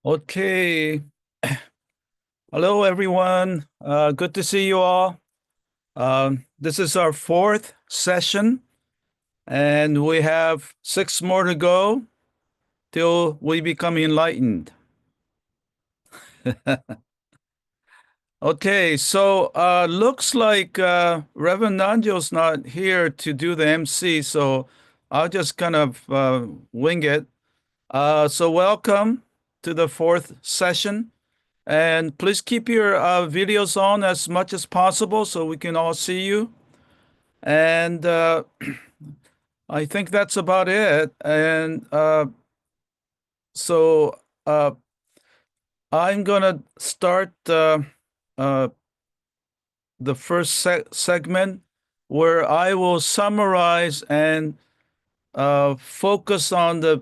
Okay. Hello, everyone. Good to see you all. This is our fourth session, and we have 6 more to go till we become enlightened. Okay, so looks like Reverend Nanjo's not here to do the MC, so I'll just kind of wing it. So welcome to the fourth session. And please keep your videos on as much as possible so we can all see you. And I think that's about it. And so I'm going to start uh, the first segment where I will summarize and focus on the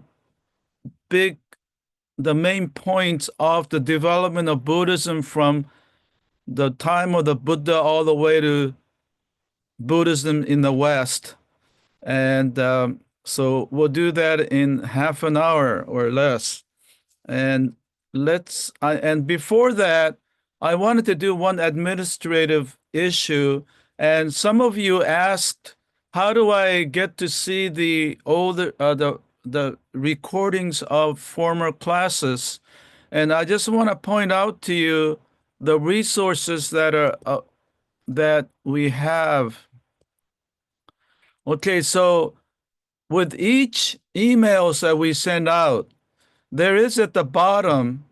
main points of the development of Buddhism from the time of the Buddha all the way to Buddhism in the West. And so we'll do that in half an hour or less. And and before that, I wanted to do one administrative issue. And some of you asked, how do I get to see the older, the recordings of former classes? And I just want to point out to you the resources that we have. Okay, so with each emails that we send out, there is at the bottom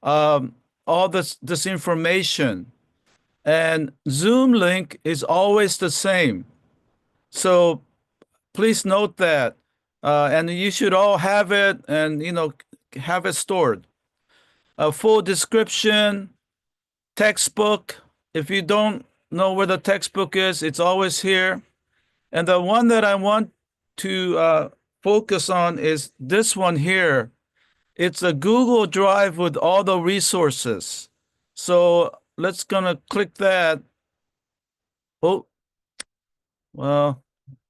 all this information, and Zoom link is always the same. So please note that, and you should all have it, and have it stored. A full description, textbook. If you don't know where the textbook is, it's always here. And the one that I want to focus on is this one here. It's a Google Drive with all the resources. So let's gonna click that. Oh, well,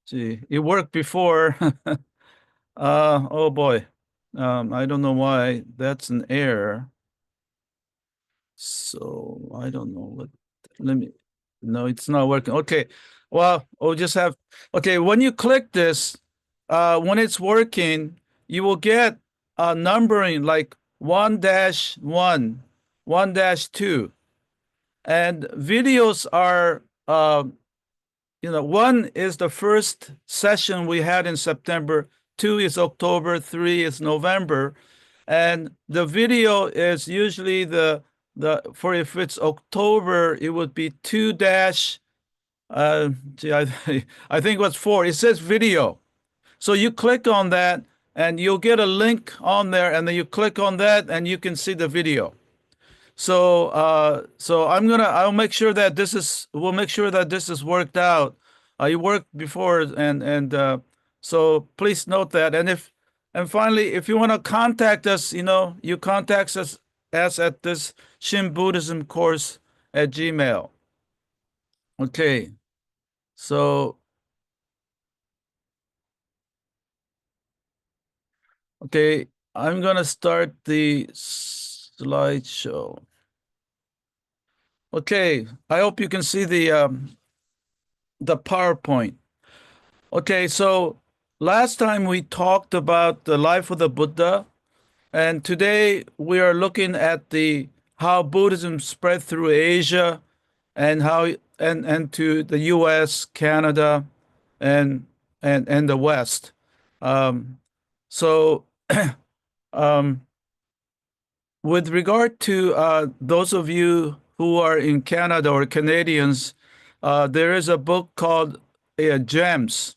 gee, it worked before. Oh boy. I don't know why that's an error. So I don't know what. No, it's not working. Okay. Well, we'll just have, okay, when you click this, when it's working, you will get a numbering like 1-1, 1-2. And videos are, 1 is the first session we had in September, 2 is October, 3 is November. And the video is usually for if it's October, it would be 2 dash, I think it was 4. It says video. So you click on that and you'll get a link on there, and then you click on that and you can see the video. So I'll make sure that we'll make sure that this is worked out. It worked before, and so please note that. And finally, if you want to contact us, you contact us at this Shin Buddhism course at Gmail. Okay. So, okay, I'm going to start the slideshow. Okay, I hope you can see the PowerPoint. Okay, so last time we talked about the life of the Buddha, and today we are looking at how Buddhism spread through Asia and and to the US, Canada, and the West. So with regard to those of you who are in Canada or Canadians, there is a book called GEMS,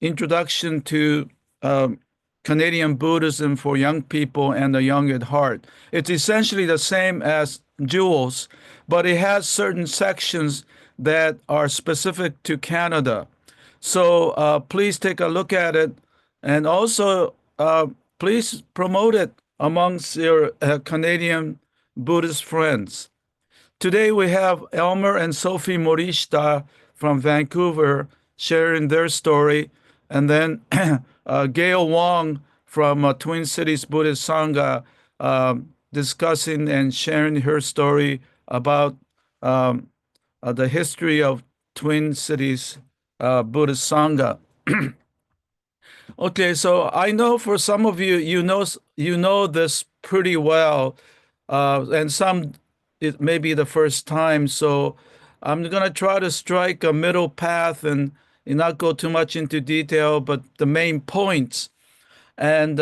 Introduction to Canadian Buddhism for Young People and the Young at Heart. It's essentially the same as Jewels, but it has certain sections that are specific to Canada. So please take a look at it, and also please promote it amongst your Canadian Buddhist friends. Today we have Elmer and Sofi Morishita from Vancouver sharing their story, and then Gail Wong from Twin Cities Buddhist Sangha discussing and sharing her story about um, the history of Twin Cities Buddhist Sangha. Okay, so I know for some of you, you know this pretty well, and some it may be the first time. So I'm gonna try to strike a middle path and not go too much into detail, but the main points. And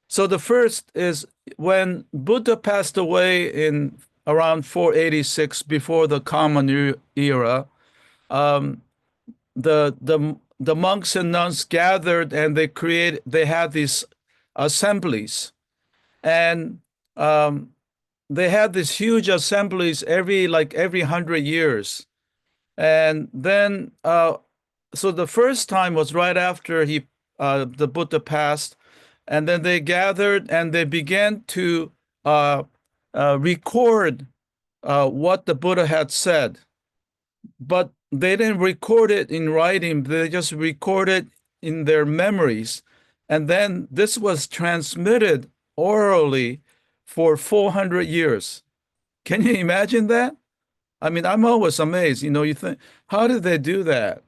so the first is when Buddha passed away in around 486 before the Common Era. Um, the monks and nuns gathered and they had these assemblies, and um, they had these huge assemblies every 100 years. And then so the first time was right after he the Buddha passed, and then they gathered and they began to uh, record what the Buddha had said, but they didn't record it in writing. They just recorded in their memories. And then this was transmitted orally for 400 years. Can you imagine that? I mean, I'm always amazed. You think, how did they do that?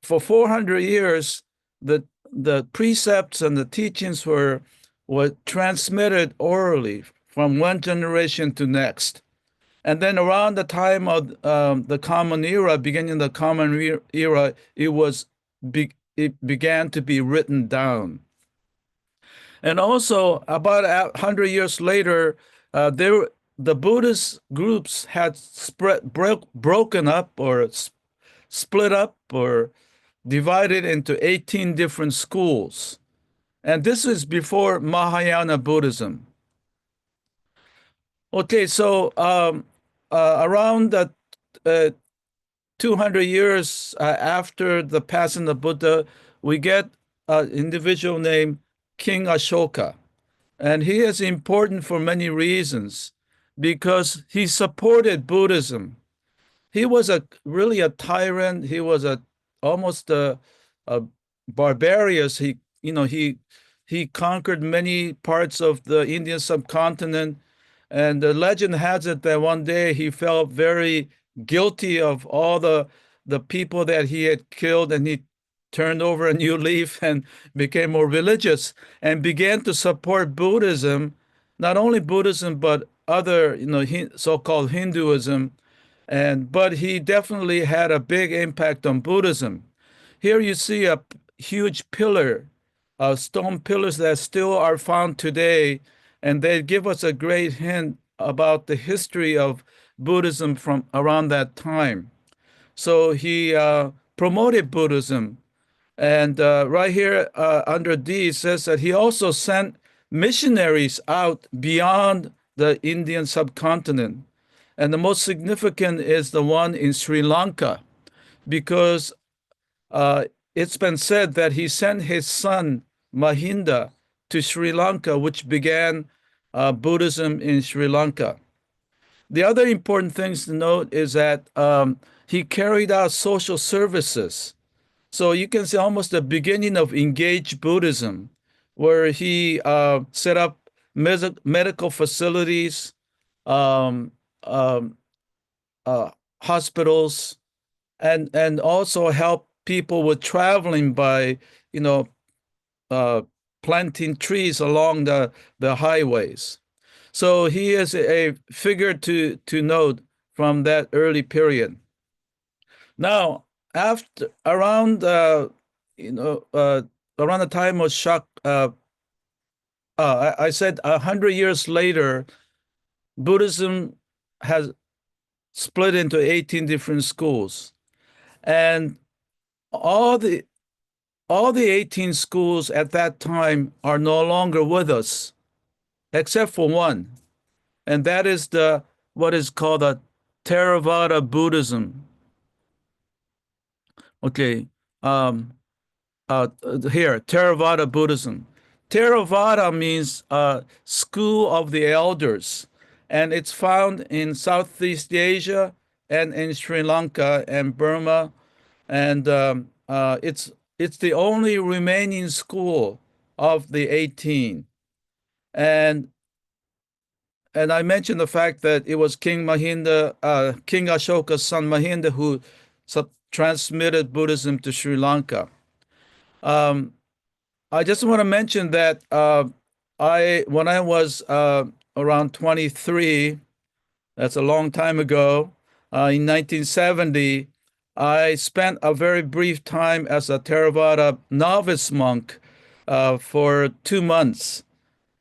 For 400 years, the precepts and the teachings were transmitted orally from one generation to next. And then around the time of the Common Era, beginning the Common Era, it began to be written down. And also, about 100 years later, the Buddhist groups had broken up or split up or divided into 18 different schools. And this is before Mahayana Buddhism. Okay, so around the 200 years after the passing of Buddha, we get an individual named King Ashoka. And he is important for many reasons because he supported Buddhism. He was really a tyrant. He was almost a barbarous. He conquered many parts of the Indian subcontinent, and the legend has it that one day he felt very guilty of all the people that he had killed, and he turned over a new leaf and became more religious and began to support Buddhism, not only Buddhism but other, so-called Hinduism, but he definitely had a big impact on Buddhism. Here you see a huge pillar, stone pillars that still are found today, and they give us a great hint about the history of Buddhism from around that time. So he promoted Buddhism. And right here under D, it says that he also sent missionaries out beyond the Indian subcontinent. And the most significant is the one in Sri Lanka, because it's been said that he sent his son Mahinda to Sri Lanka, which began Buddhism in Sri Lanka. The other important things to note is that he carried out social services. So you can see almost the beginning of engaged Buddhism, where he set up medical facilities, um, um, hospitals, and also help people with traveling by, you know, uh, planting trees along the highways. So he is a figure to note from that early period. Now, after you know, around the time of Shak, I said 100 years later, Buddhism has split into 18 different schools, and all the all the 18 schools at that time are no longer with us, except for one, and that is the what is called a Theravada Buddhism. Okay, um, here, Theravada Buddhism. Theravada means school of the elders, and it's found in Southeast Asia and in Sri Lanka and Burma, and it's the only remaining school of the 18. And and I mentioned the fact that it was King Mahinda, King Ashoka's son Mahinda, who transmitted Buddhism to Sri Lanka. Um, I just want to mention that when I was around 23, that's a long time ago, in 1970, I spent a very brief time as a Theravada novice monk for 2 months.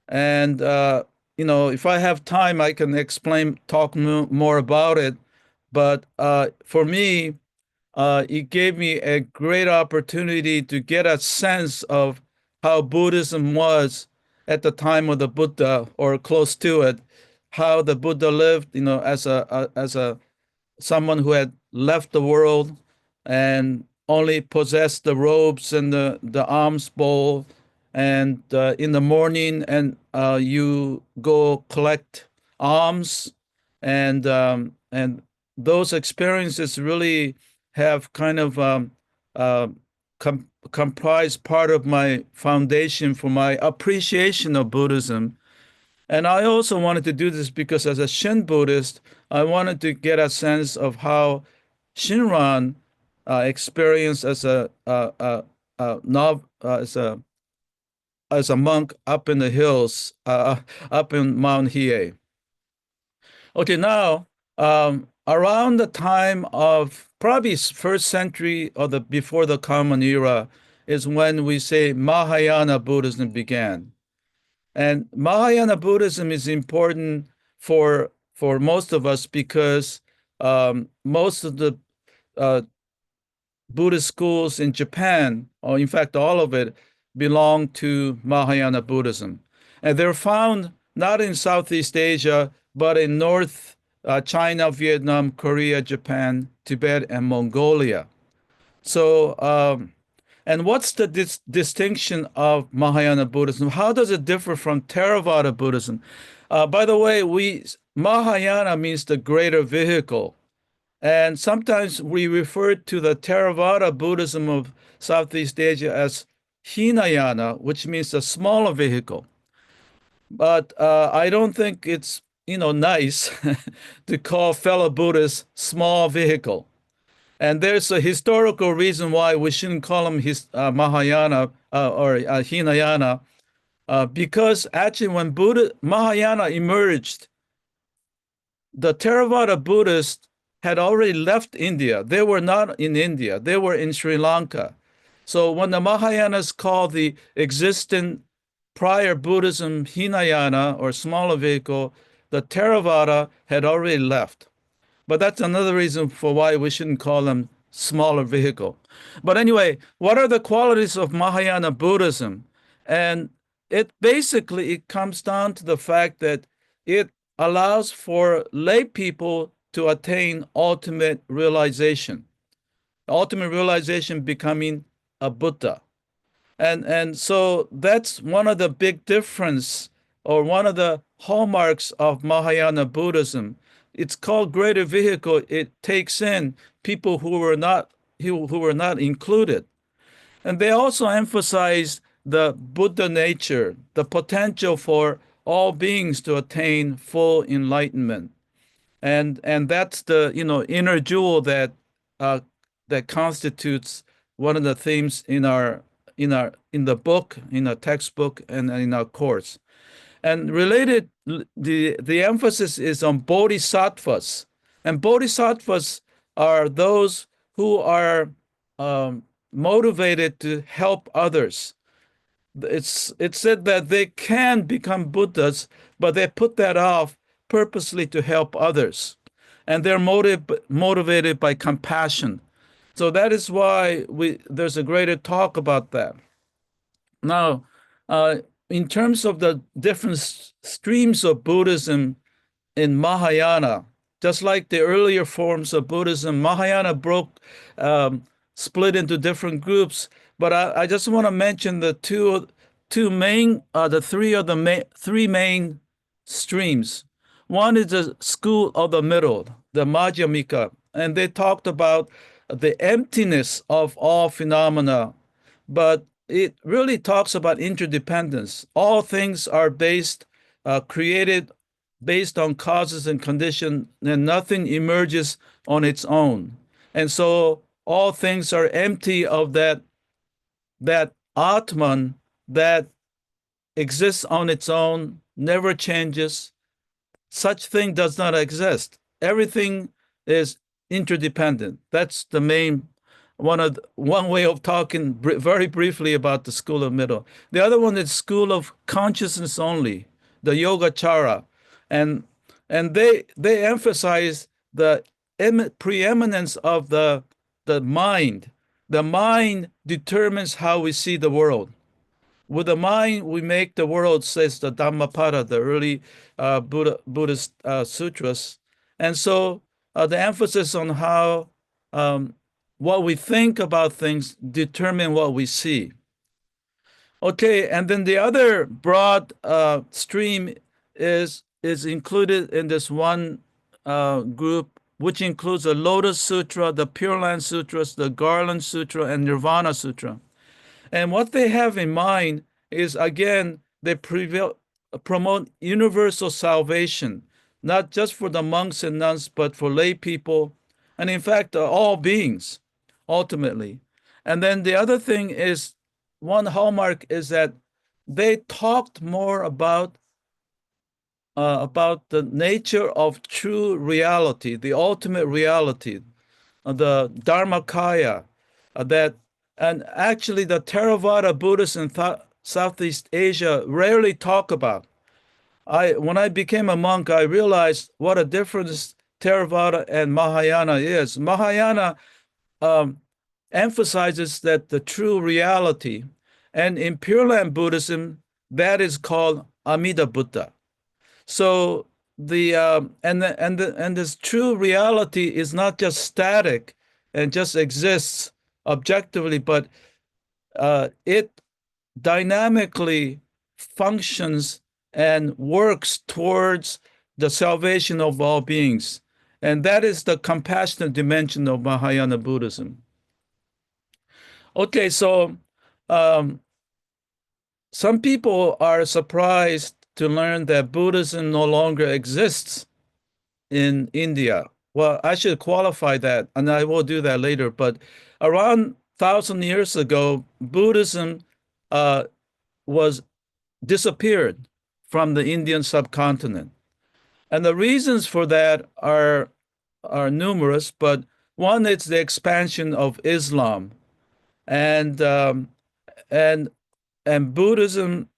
And if I have time, I can talk more about it. But for me, it gave me a great opportunity to get a sense of how Buddhism was at the time of the Buddha or close to it, how the Buddha lived, as a someone who had left the world and only possessed the robes and the alms bowl. And in the morning, and you go collect alms, and those experiences really have kind of comprised part of my foundation for my appreciation of Buddhism. And I also wanted to do this because as a Shin Buddhist, I wanted to get a sense of how Shinran experienced as a monk up in the hills, up in Mount Hiei. Okay, now around the time of probably first century or the before the Common Era is when we say Mahayana Buddhism began. And Mahayana Buddhism is important for most of us because most of the uh, Buddhist schools in Japan, or in fact all of it, belong to Mahayana Buddhism. And they're found not in Southeast Asia, but in North China, Vietnam, Korea, Japan, Tibet, and Mongolia. So, and what's the distinction of Mahayana Buddhism? How does it differ from Theravada Buddhism? By the way, Mahayana means the greater vehicle. And sometimes we refer to the Theravada Buddhism of Southeast Asia as Hinayana, which means a smaller vehicle. But I don't think it's nice to call fellow Buddhists small vehicle. And there's a historical reason why we shouldn't call them Mahayana or Hinayana, because actually when Mahayana emerged, the Theravada Buddhists had already left India. They were not in India. They were in Sri Lanka. So when the Mahayanas called the existing prior Buddhism Hinayana or smaller vehicle, the Theravada had already left. But that's another reason for why we shouldn't call them smaller vehicle. But anyway, what are the qualities of Mahayana Buddhism? And it comes down to the fact that it allows for lay people to attain ultimate realization becoming a Buddha. And so that's one of the big difference or one of the hallmarks of Mahayana Buddhism. It's called greater vehicle. It takes in people who were not included. And they also emphasize the Buddha nature, the potential for all beings to attain full enlightenment. And that's the inner jewel that that constitutes one of the themes in the book, in our textbook, and in our course. And related, the emphasis is on bodhisattvas, and bodhisattvas are those who are motivated to help others. It's said that they can become Buddhas, but they put that off purposely to help others, and they're motivated by compassion. So that is why there's a greater talk about that. Now, in terms of the different streams of Buddhism in Mahayana, just like the earlier forms of Buddhism, Mahayana split into different groups. But I just want to mention the three main streams. One is the school of the middle, the Madhyamika, and they talked about the emptiness of all phenomena, but it really talks about interdependence. All things are created based on causes and condition, and nothing emerges on its own. And so all things are empty of that Atman that exists on its own, never changes. Such thing does not exist. Everything is interdependent. That's the main one way of talking very briefly about the school of middle. The other one is school of consciousness only, the Yogacara, and they emphasize the preeminence of the mind. The mind determines how we see the world. With the mind, we make the world, says the Dhammapada, the early Buddhist sutras. And so the emphasis on how what we think about things determine what we see. Okay, and then the other broad stream is included in this one group, which includes the Lotus Sutra, the Pure Land Sutras, the Garland Sutra, and Nirvana Sutra. And what they have in mind is, again, they promote universal salvation, not just for the monks and nuns, but for lay people, and in fact, all beings, ultimately. And then the other thing is, one hallmark is that they talked more about the nature of true reality, the ultimate reality, the Dharmakaya, that, and actually the Theravada Buddhists in Southeast Asia rarely talk about. When I became a monk, I realized what a difference Theravada and Mahayana is. Mahayana emphasizes that the true reality, and in Pure Land Buddhism, that is called Amida Buddha. So and this true reality is not just static and just exists objectively, but it dynamically functions and works towards the salvation of all beings. And that is the compassionate dimension of Mahayana Buddhism. Okay, so some people are surprised to learn that Buddhism no longer exists in India. Well, I should qualify that, and I will do that later. But around 1,000 years ago, Buddhism was disappeared from the Indian subcontinent, and the reasons for that are numerous. But one is the expansion of Islam, and and Buddhism,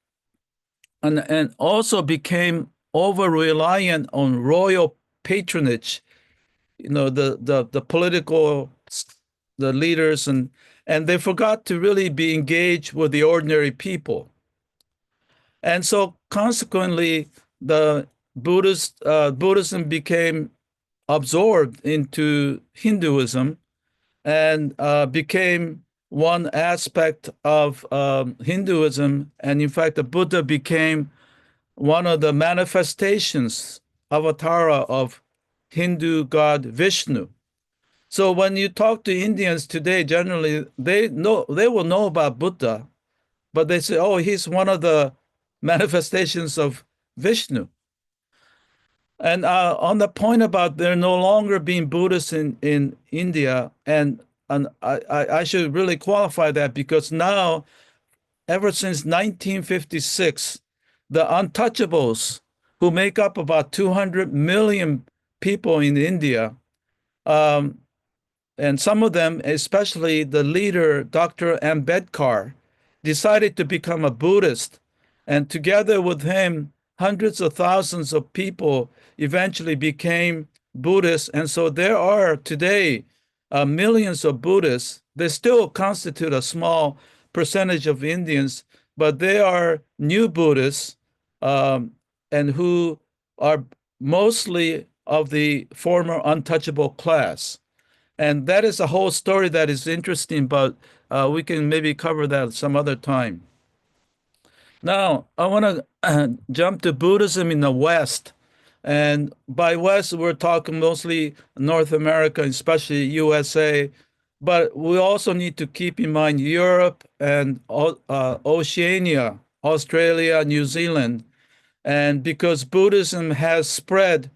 and also became over reliant on royal patronage. You know, the political, the leaders, and they forgot to really be engaged with the ordinary people. And so consequently, the Buddhism became absorbed into Hinduism, and became one aspect of Hinduism. And in fact, the Buddha became one of the manifestations, avatara of Hindu god Vishnu. So when you talk to Indians today, generally they will know about Buddha, but they say, "Oh, he's one of the manifestations of Vishnu." And on the point about there no longer being Buddhists in India, and I should really qualify that, because now, ever since 1956, the untouchables, who make up about 200 million people in India, and some of them, especially the leader, Dr. Ambedkar, decided to become a Buddhist. And together with him, hundreds of thousands of people eventually became Buddhists. And so there are today millions of Buddhists. They still constitute a small percentage of Indians, but they are new Buddhists, and who are mostly of the former untouchable class. And that is a whole story that is interesting, but we can maybe cover that some other time. Now, I want to jump to Buddhism in the West. And by West, we're talking mostly North America, especially USA. But we also need to keep in mind Europe and Oceania, Australia, New Zealand. And because Buddhism has spread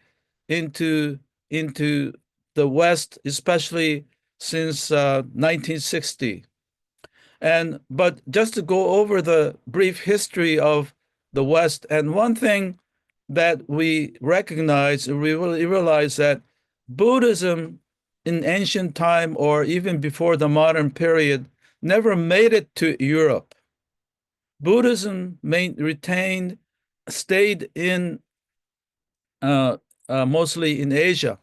into into the West, especially since 1960. And but just to go over the brief history of the West, and one thing that we recognize, we really realize that Buddhism in ancient time or even before the modern period never made it to Europe. Buddhism retained, stayed in uh, mostly in Asia.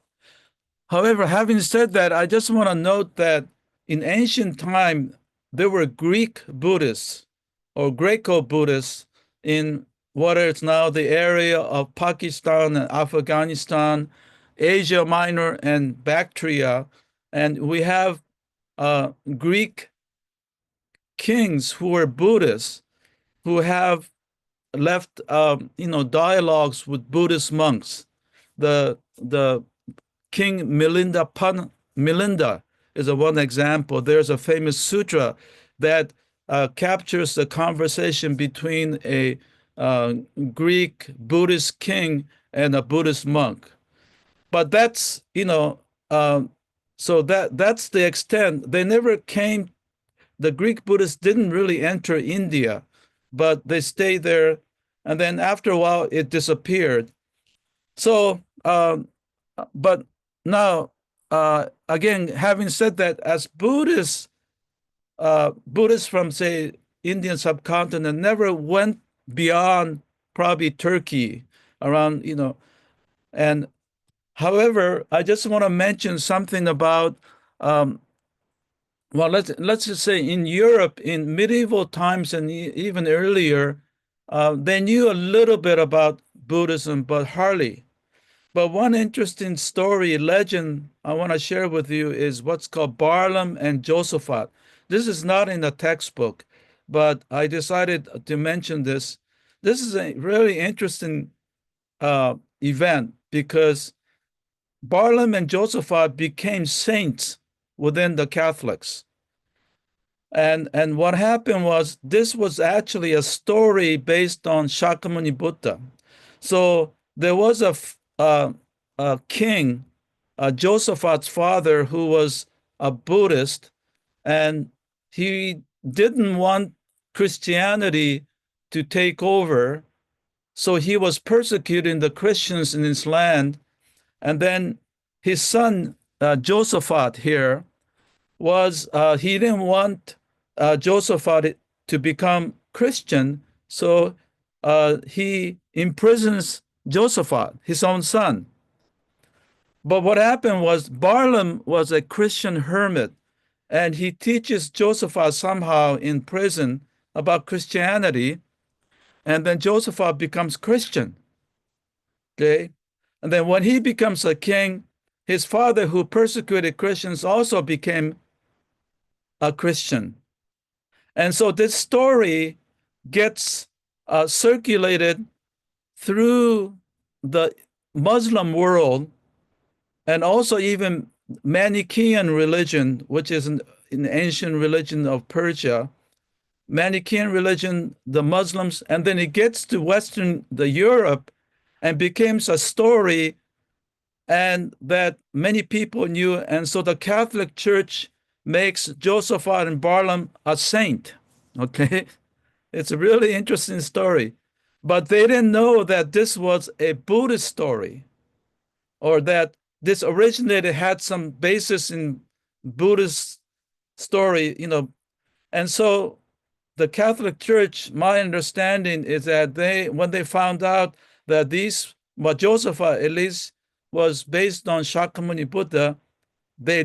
However, having said that, I just want to note that in ancient time, there were Greek Buddhists or Greco-Buddhists in what is now the area of Pakistan and Afghanistan, Asia Minor, and Bactria. And we have Greek kings who were Buddhists who have left, dialogues with Buddhist monks. The King Milinda is a one example. There's a famous sutra that captures the conversation between a Greek Buddhist king and a Buddhist monk. But that's, so that's the extent. They never came, the Greek Buddhists didn't really enter India, but they stayed there. And then after a while, it disappeared. So, but now, again, having said that, as Buddhists from, say, Indian subcontinent never went beyond probably Turkey around, and however, I just want to mention something about, well, let's just say in Europe, in medieval times and even earlier, they knew a little bit about Buddhism, but hardly. But one interesting story, legend I want to share with you is what's called Barlam and Josaphat. This is not in the textbook, but I decided to mention this. This is a really interesting event because Barlam and Josaphat became saints within the Catholics. And what happened was this was actually a story based on Shakyamuni Buddha. So there was a king, Josaphat's father, who was a Buddhist, and he didn't want Christianity to take over. So he was persecuting the Christians in his land. And then his son, Josaphat here, was he didn't want Josaphat to become Christian. So he imprisons Josaphat, his own son. But what happened was Barlam was a Christian hermit, and he teaches Josaphat somehow in prison about Christianity, and then Josaphat becomes Christian. Okay, and then when he becomes a king, his father, who persecuted Christians, also became a Christian. And so this story gets circulated through the Muslim world and also even Manichaean religion, which is an ancient religion of Persia. Manichaean religion, the Muslims, and then it gets to the Europe and becomes a story and that many people knew. And so the Catholic Church makes Josaphat and Barlam a saint. Okay, it's a really interesting story, but they didn't know that this was a Buddhist story, or that this originated had some basis in Buddhist story, And so the Catholic Church, my understanding is that when they found out that what Josaphat at least was based on Shakyamuni Buddha, they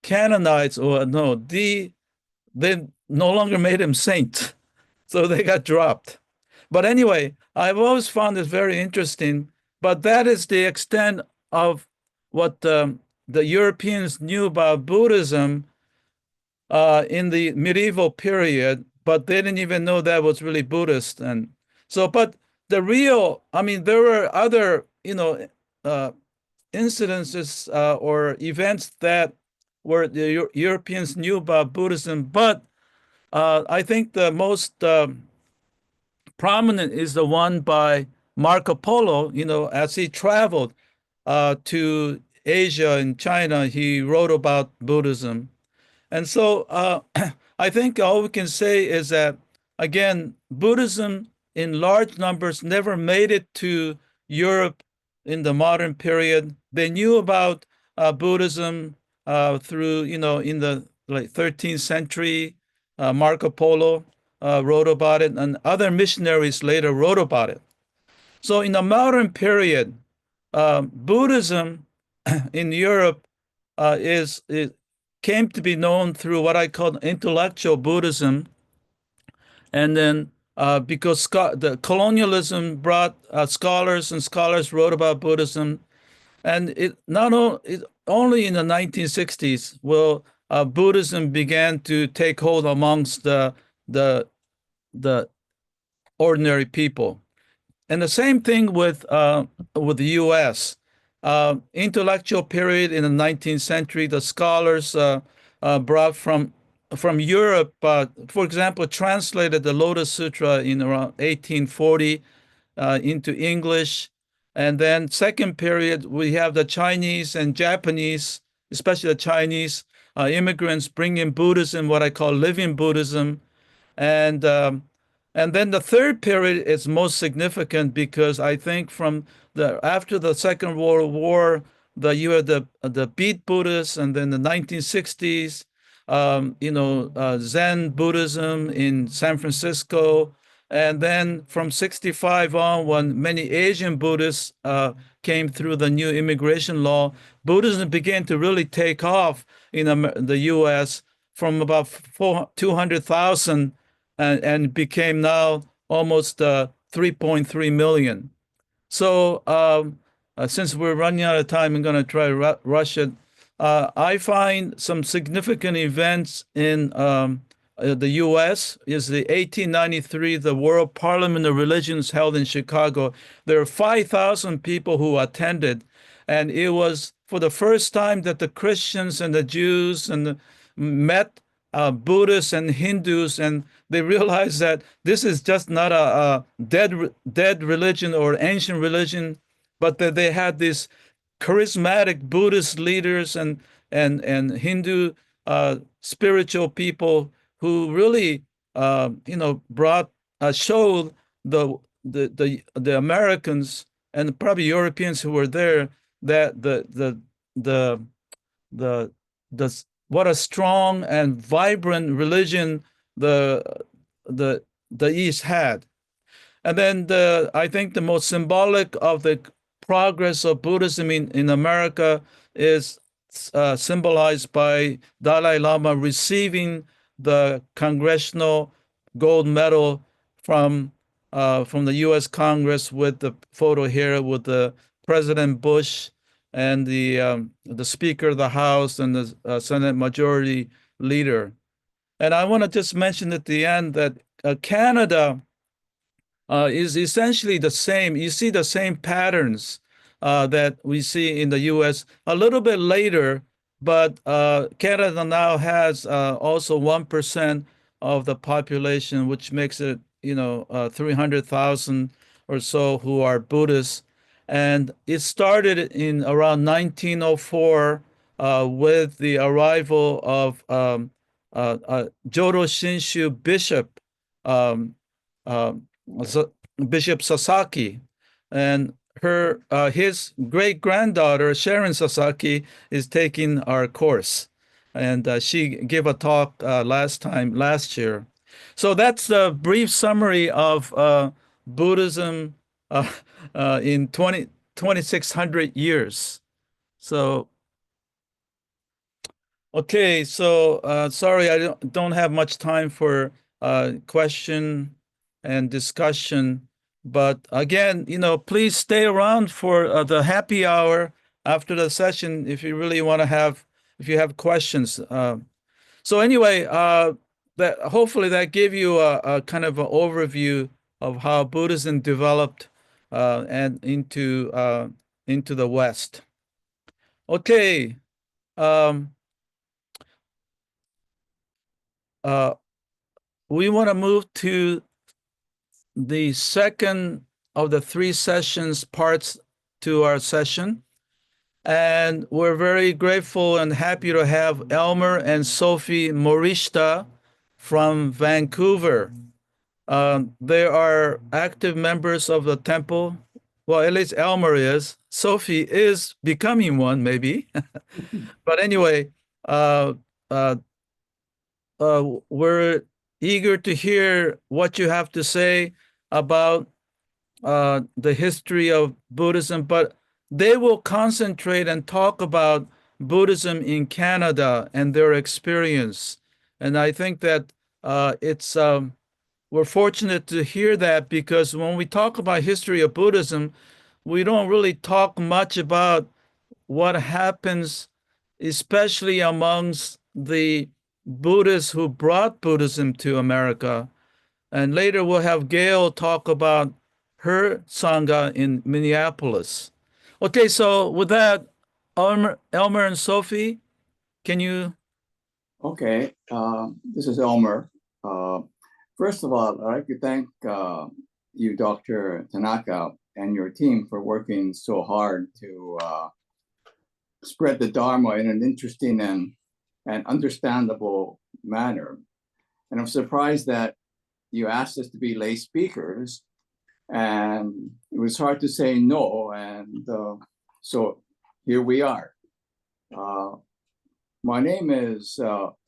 decanonized, or no, they no longer made him saint. So they got dropped. But anyway, I've always found this very interesting. But that is the extent of what the Europeans knew about Buddhism in the medieval period, but they didn't even know that was really Buddhist. And so, but there were other, incidences or events that where the Europeans knew about Buddhism, but I think the most prominent is the one by Marco Polo. As he traveled to Asia and China, he wrote about Buddhism. And so I think all we can say is that, again, Buddhism in large numbers never made it to Europe in the modern period. They knew about Buddhism through, in the like 13th century. Marco Polo wrote about it, and other missionaries later wrote about it. So in the modern period, Buddhism in Europe it came to be known through what I call intellectual Buddhism, and then because the colonialism brought scholars, and scholars wrote about Buddhism, and only in the 1960s will Buddhism began to take hold amongst the the ordinary people. And the same thing with the U.S. Intellectual period in the 19th century, the scholars brought from Europe, for example, translated the Lotus Sutra in around 1840 into English. And then second period, we have the Chinese and Japanese, especially the Chinese immigrants, bringing Buddhism, what I call living Buddhism, and um, and then the third period is most significant because I think from the after the Second World War, you had the beat Buddhists, and then the 1960s, Zen Buddhism in San Francisco, and then from 65 on, when many Asian Buddhists came through the new immigration law, Buddhism began to really take off in the U.S. from about 200,000 and became now almost 3.3 million. So since we're running out of time, I'm going to try to rush it. I find some significant events in the U.S. is the 1893, the World Parliament of Religions held in Chicago. There were 5,000 people who attended, and it was for the first time that the Christians and the Jews met Buddhists and Hindus, and they realized that this is just not a dead religion or ancient religion, but that they had these charismatic Buddhist leaders and Hindu spiritual people who really brought showed the Americans and probably Europeans who were there that the the the what a strong and vibrant religion the the East had. And then I think the most symbolic of the progress of Buddhism in America is symbolized by Dalai Lama receiving the Congressional Gold Medal from the U.S. Congress, with the photo here with the President Bush and the Speaker of the House and the Senate Majority Leader. And I want to just mention at the end that Canada is essentially the same. You see the same patterns that we see in the U.S. a little bit later, but Canada now has also 1% of the population, which makes it 300,000 or so who are Buddhists. And it started in around 1904 with the arrival of Jodo Shinshu Bishop, um, uh, Bishop Sasaki, and his great granddaughter Sharon Sasaki is taking our course, and she gave a talk last year. So that's the brief summary of Buddhism uh, in 2,600 years. So, okay, so sorry, I don't have much time for question and discussion. But again, please stay around for the happy hour after the session if you really want to if you have questions. So anyway, that hopefully that gave you a kind of an overview of how Buddhism developed and into the West. Okay. Um, we want to move to the second of the 3 sessions parts to our session. And we're very grateful and happy to have Elmer and Sofi Morishita from Vancouver. They are active members of the temple. Well, at least Elmer is. Sofi is becoming one, maybe. But anyway, uh, uh, we're eager to hear what you have to say about the history of Buddhism, but they will concentrate and talk about Buddhism in Canada and their experience. And I think that it's we're fortunate to hear that, because when we talk about history of Buddhism, we don't really talk much about what happens, especially amongst the Buddhists who brought Buddhism to America. And later we'll have Gail talk about her Sangha in Minneapolis. Okay, so with that, Elmer and Sofi, can you? Okay, this is Elmer. First of all, I'd like to thank you, Dr. Tanaka, and your team for working so hard to spread the Dharma in an interesting and understandable manner. And I'm surprised that you asked us to be lay speakers, and it was hard to say no. And so here we are. My name is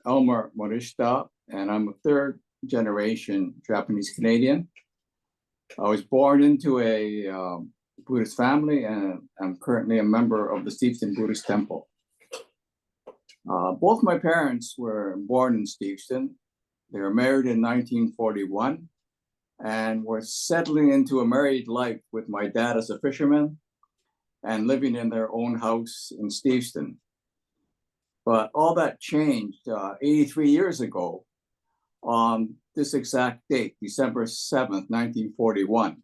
Elmer Morishita, and I'm a third generation Japanese Canadian. I was born into a Buddhist family, and I'm currently a member of the Steveston Buddhist Temple. Both my parents were born in Steveston. They were married in 1941 and were settling into a married life with my dad as a fisherman and living in their own house in Steveston. But all that changed 83 years ago on this exact date, December 7th, 1941,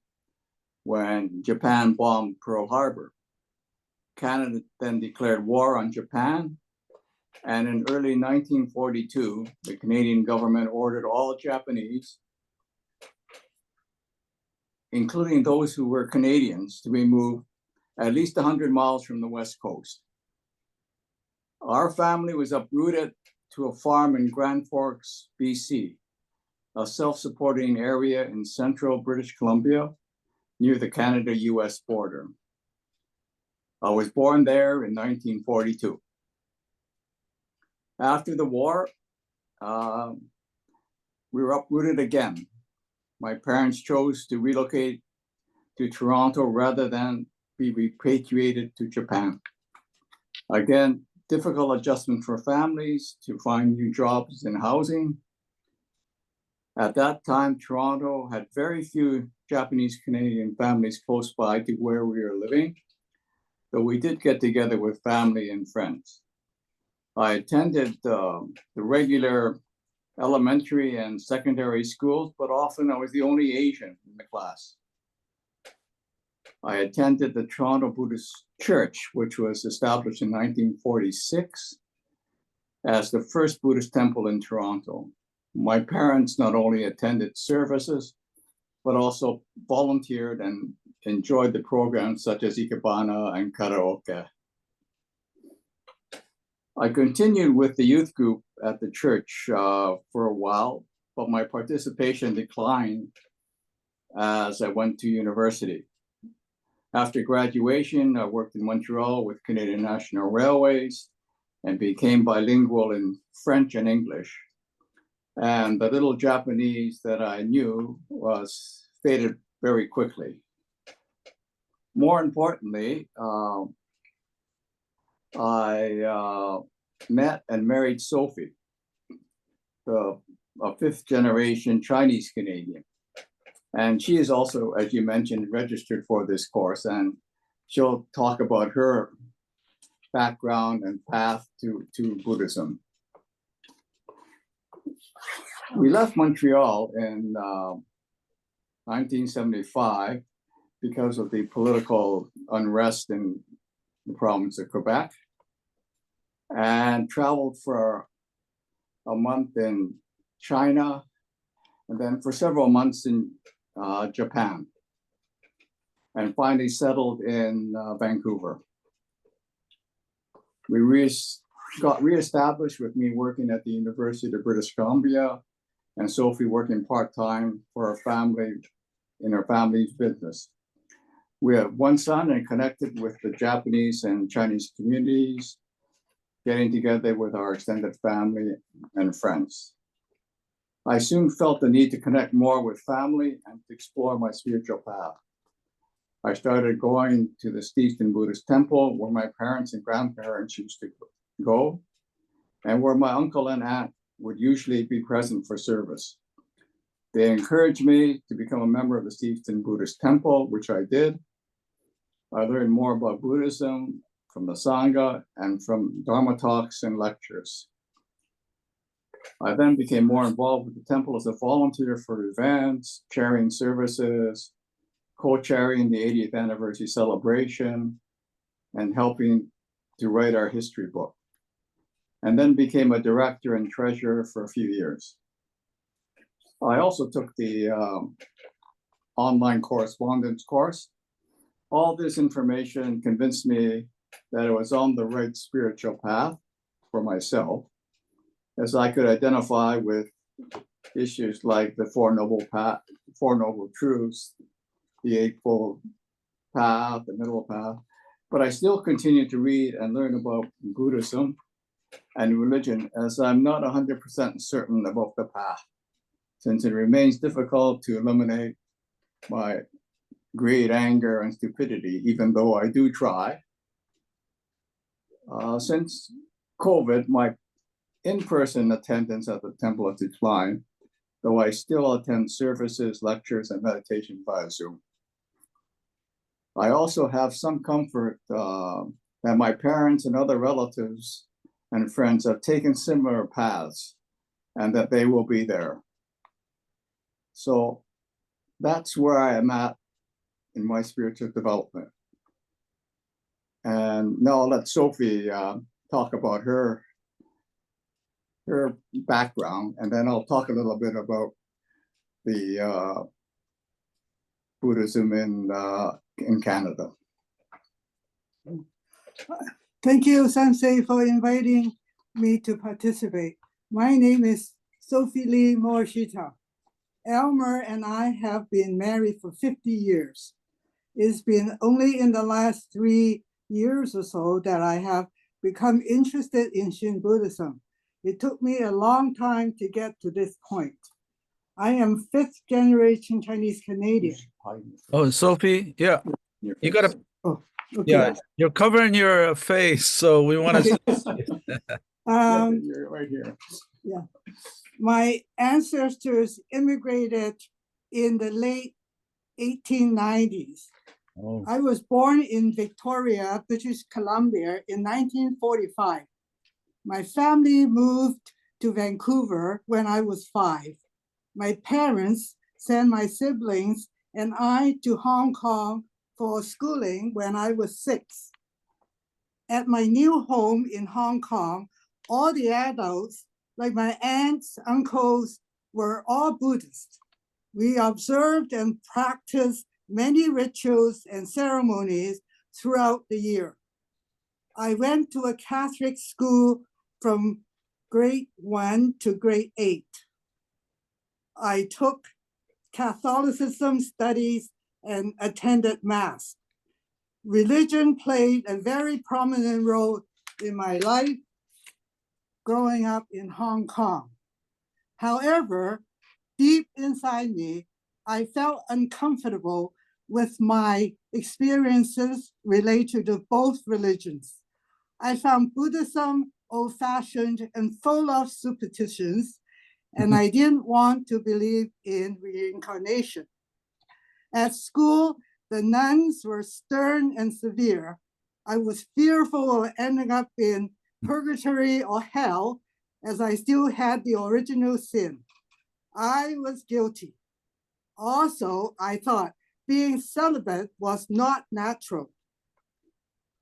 when Japan bombed Pearl Harbor. Canada then declared war on Japan. And in early 1942, the Canadian government ordered all Japanese, including those who were Canadians, to be moved at least 100 miles from the West Coast. Our family was uprooted to a farm in Grand Forks, BC, a self-supporting area in central British Columbia near the Canada-US border. I was born there in 1942. After the war, we were uprooted again. My parents chose to relocate to Toronto rather than be repatriated to Japan. Again, difficult adjustment for families to find new jobs and housing. At that time, Toronto had very few Japanese Canadian families close by to where we were living, though we did get together with family and friends. I attended the regular elementary and secondary schools, but often I was the only Asian in the class. I attended the Toronto Buddhist Church, which was established in 1946 as the first Buddhist temple in Toronto. My parents not only attended services, but also volunteered and enjoyed the programs such as Ikebana and karaoke. I continued with the youth group at the church for a while, but my participation declined as I went to university. After graduation, I worked in Montreal with Canadian National Railways and became bilingual in French and English. And the little Japanese that I knew was faded very quickly. More importantly, I met and married Sofi, a fifth generation Chinese Canadian. And she is also, as you mentioned, registered for this course, and she'll talk about her background and path to Buddhism. We left Montreal in 1975 because of the political unrest in the province of Quebec, and traveled for a month in China, and then for several months in Japan, and finally settled in Vancouver. We got reestablished with me working at the University of British Columbia and Sophie working part-time for our family in our family's business. We have one son and connected with the Japanese and Chinese communities, getting together with our extended family and friends. I soon felt the need to connect more with family and to explore my spiritual path. I started going to the Eastern Buddhist temple where my parents and grandparents used to go, and where my uncle and aunt would usually be present for service. They encouraged me to become a member of the Eastern Buddhist temple, which I did. I learned more about Buddhism from the Sangha and from Dharma talks and lectures. I then became more involved with the temple as a volunteer for events, chairing services, co-chairing the 80th anniversary celebration, and helping to write our history book, and then became a director and treasurer for a few years. I also took the online correspondence course. All this information convinced me that I was on the right spiritual path for myself, as I could identify with issues like the Four Noble Truths, the Eightfold Path, the Middle Path, but I still continue to read and learn about Buddhism and religion, as I'm not 100% certain about the path, since it remains difficult to eliminate my greed, anger, and stupidity, even though I do try. Since COVID, my in-person attendance at the temple has declined, though I still attend services, lectures, and meditation via Zoom. I also have some comfort that my parents and other relatives and friends have taken similar paths and that they will be there. So that's where I am at in my spiritual development. And now I'll let Sophie talk about her background, and then I'll talk a little bit about the Buddhism in Canada. Thank you, Sensei, for inviting me to participate. My name is Sofi Lee Morishita. Elmer and I have been married for 50 years. It's been only in the last 3 years or so that I have become interested in Shin Buddhism. It took me a long time to get to this point. I am 5th generation Chinese Canadian. Oh, Sophie, yeah, you gotta, Oh, okay. yeah, you're covering your face, so we want to. You're right here. Yeah. My ancestors immigrated in the late 1890s. Oh. I was born in Victoria, British Columbia in 1945. My family moved to Vancouver when I was 5. My parents sent my siblings and I to Hong Kong for schooling when I was 6. At my new home in Hong Kong, all the adults, like my aunts, uncles, were all Buddhist. We observed and practiced many rituals and ceremonies throughout the year. I went to a Catholic school from grade 1 to grade 8. I took Catholicism studies and attended Mass. Religion played a very prominent role in my life growing up in Hong Kong. However, deep inside me, I felt uncomfortable with my experiences related to both religions. I found Buddhism old-fashioned and full of superstitions, and I didn't want to believe in reincarnation. At school, the nuns were stern and severe. I was fearful of ending up in purgatory or hell, as I still had the original sin. I was guilty. Also, I thought being celibate was not natural.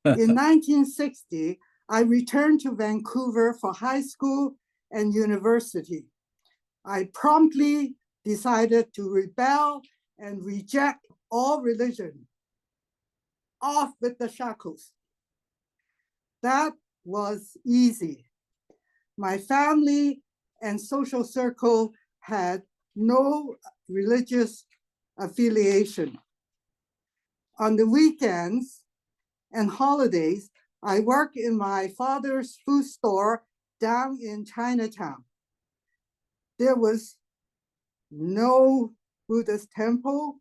In 1960, I returned to Vancouver for high school and university. I promptly decided to rebel and reject all religion. Off with the shackles. That was easy. My family and social circle had no religious affiliation. On the weekends and holidays, I worked in my father's food store down in Chinatown. There was no Buddhist temple,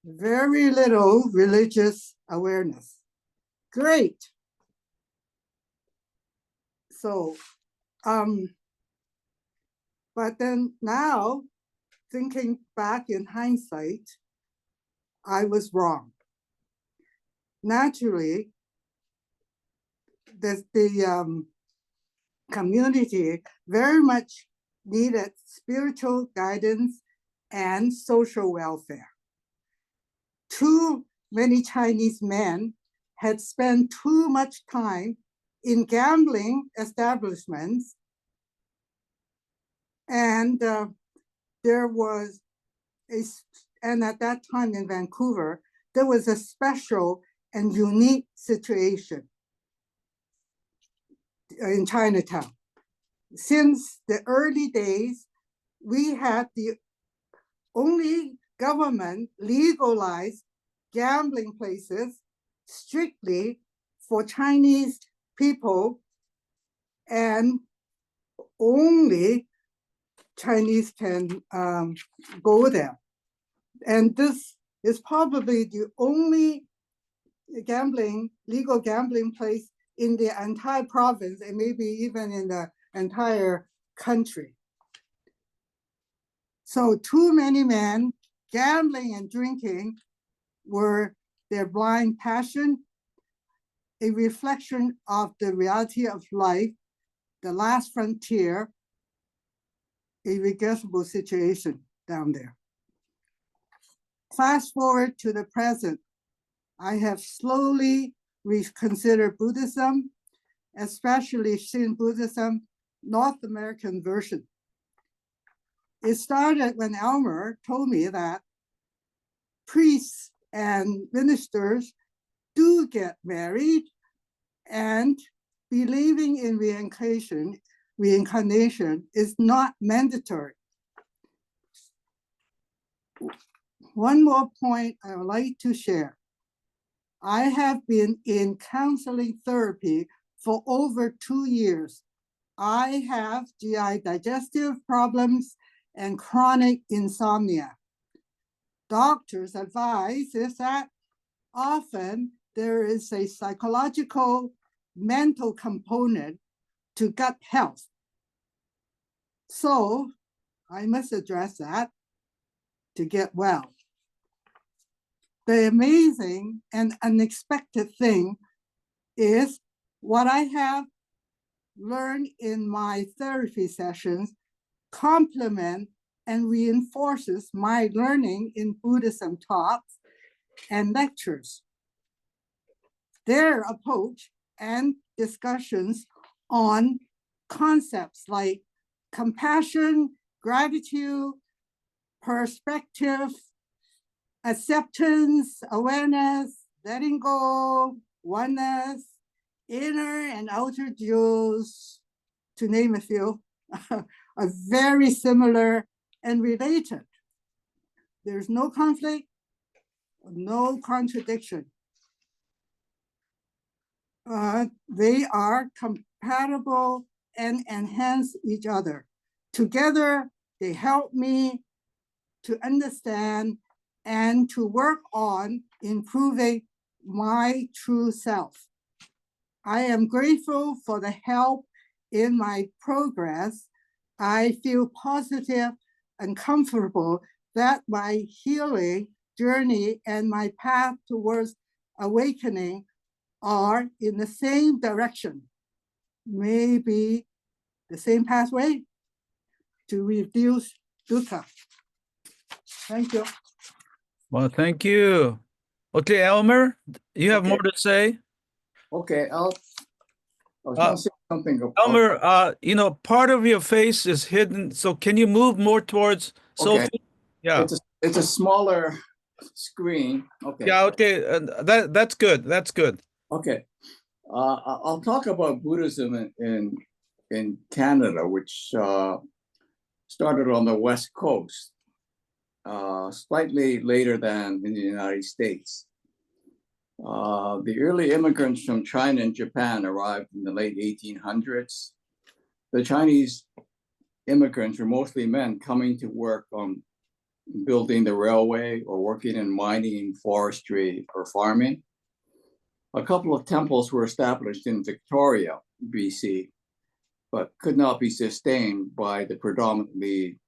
very little religious awareness. Great. So, but then now, thinking back in hindsight, I was wrong. Naturally, the community very much needed spiritual guidance and social welfare. Too many Chinese men had spent too much time in gambling establishments, and there was and at that time in Vancouver, there was a special and unique situation in Chinatown. Since the early days, we had the only government legalized gambling places strictly for Chinese people, and only Chinese can go there. And this is probably the only legal gambling place in the entire province, and maybe even in the entire country. So too many men gambling and drinking were their blind passion, a reflection of the reality of life, the last frontier, a regrettable situation down there. Fast forward to the present, I have slowly reconsidered Buddhism, especially Shin Buddhism, North American version. It started when Elmer told me that priests and ministers do get married, and believing in reincarnation is not mandatory. One more point I would like to share. I have been in counseling therapy for over 2 years. I have GI digestive problems and chronic insomnia. Doctors' advice is that often there is a psychological, mental component to gut health. So I must address that to get well. The amazing and unexpected thing is what I have learned in my therapy sessions complement and reinforces my learning in Buddhism talks and lectures. Their approach and discussions on concepts like compassion, gratitude, perspective, acceptance, awareness, letting go, oneness, inner and outer jewels, to name a few, are very similar and related. There's no conflict, no contradiction. They are compatible and enhance each other. Together, they help me to understand and to work on improving my true self. I am grateful for the help in my progress. I feel positive and comfortable that my healing journey and my path towards awakening are in the same direction, maybe the same pathway to reduce dukkha. Thank you. Well, thank you. Okay, Elmer, you have more to say? Okay, I was going to say something about Elmer, part of your face is hidden, so can you move more towards Sofi? Yeah. It's it's a smaller screen. Okay. Yeah, okay. That's good. That's good. Okay. I'll talk about Buddhism in Canada, which started on the West Coast, slightly later than in the United States. The early immigrants from China and Japan arrived in the late 1800s. The Chinese immigrants were mostly men coming to work on building the railway or working in mining, forestry, or farming. A couple of temples were established in Victoria, BC, but could not be sustained by the predominantly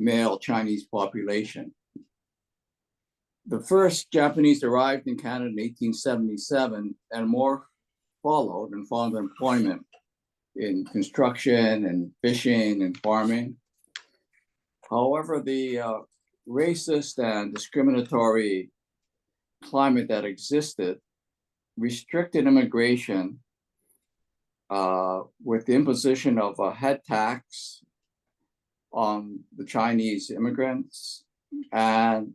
male Chinese population. The first Japanese arrived in Canada in 1877, and more followed and found employment in construction and fishing and farming. However, the racist and discriminatory climate that existed restricted immigration with the imposition of a head tax on the Chinese immigrants and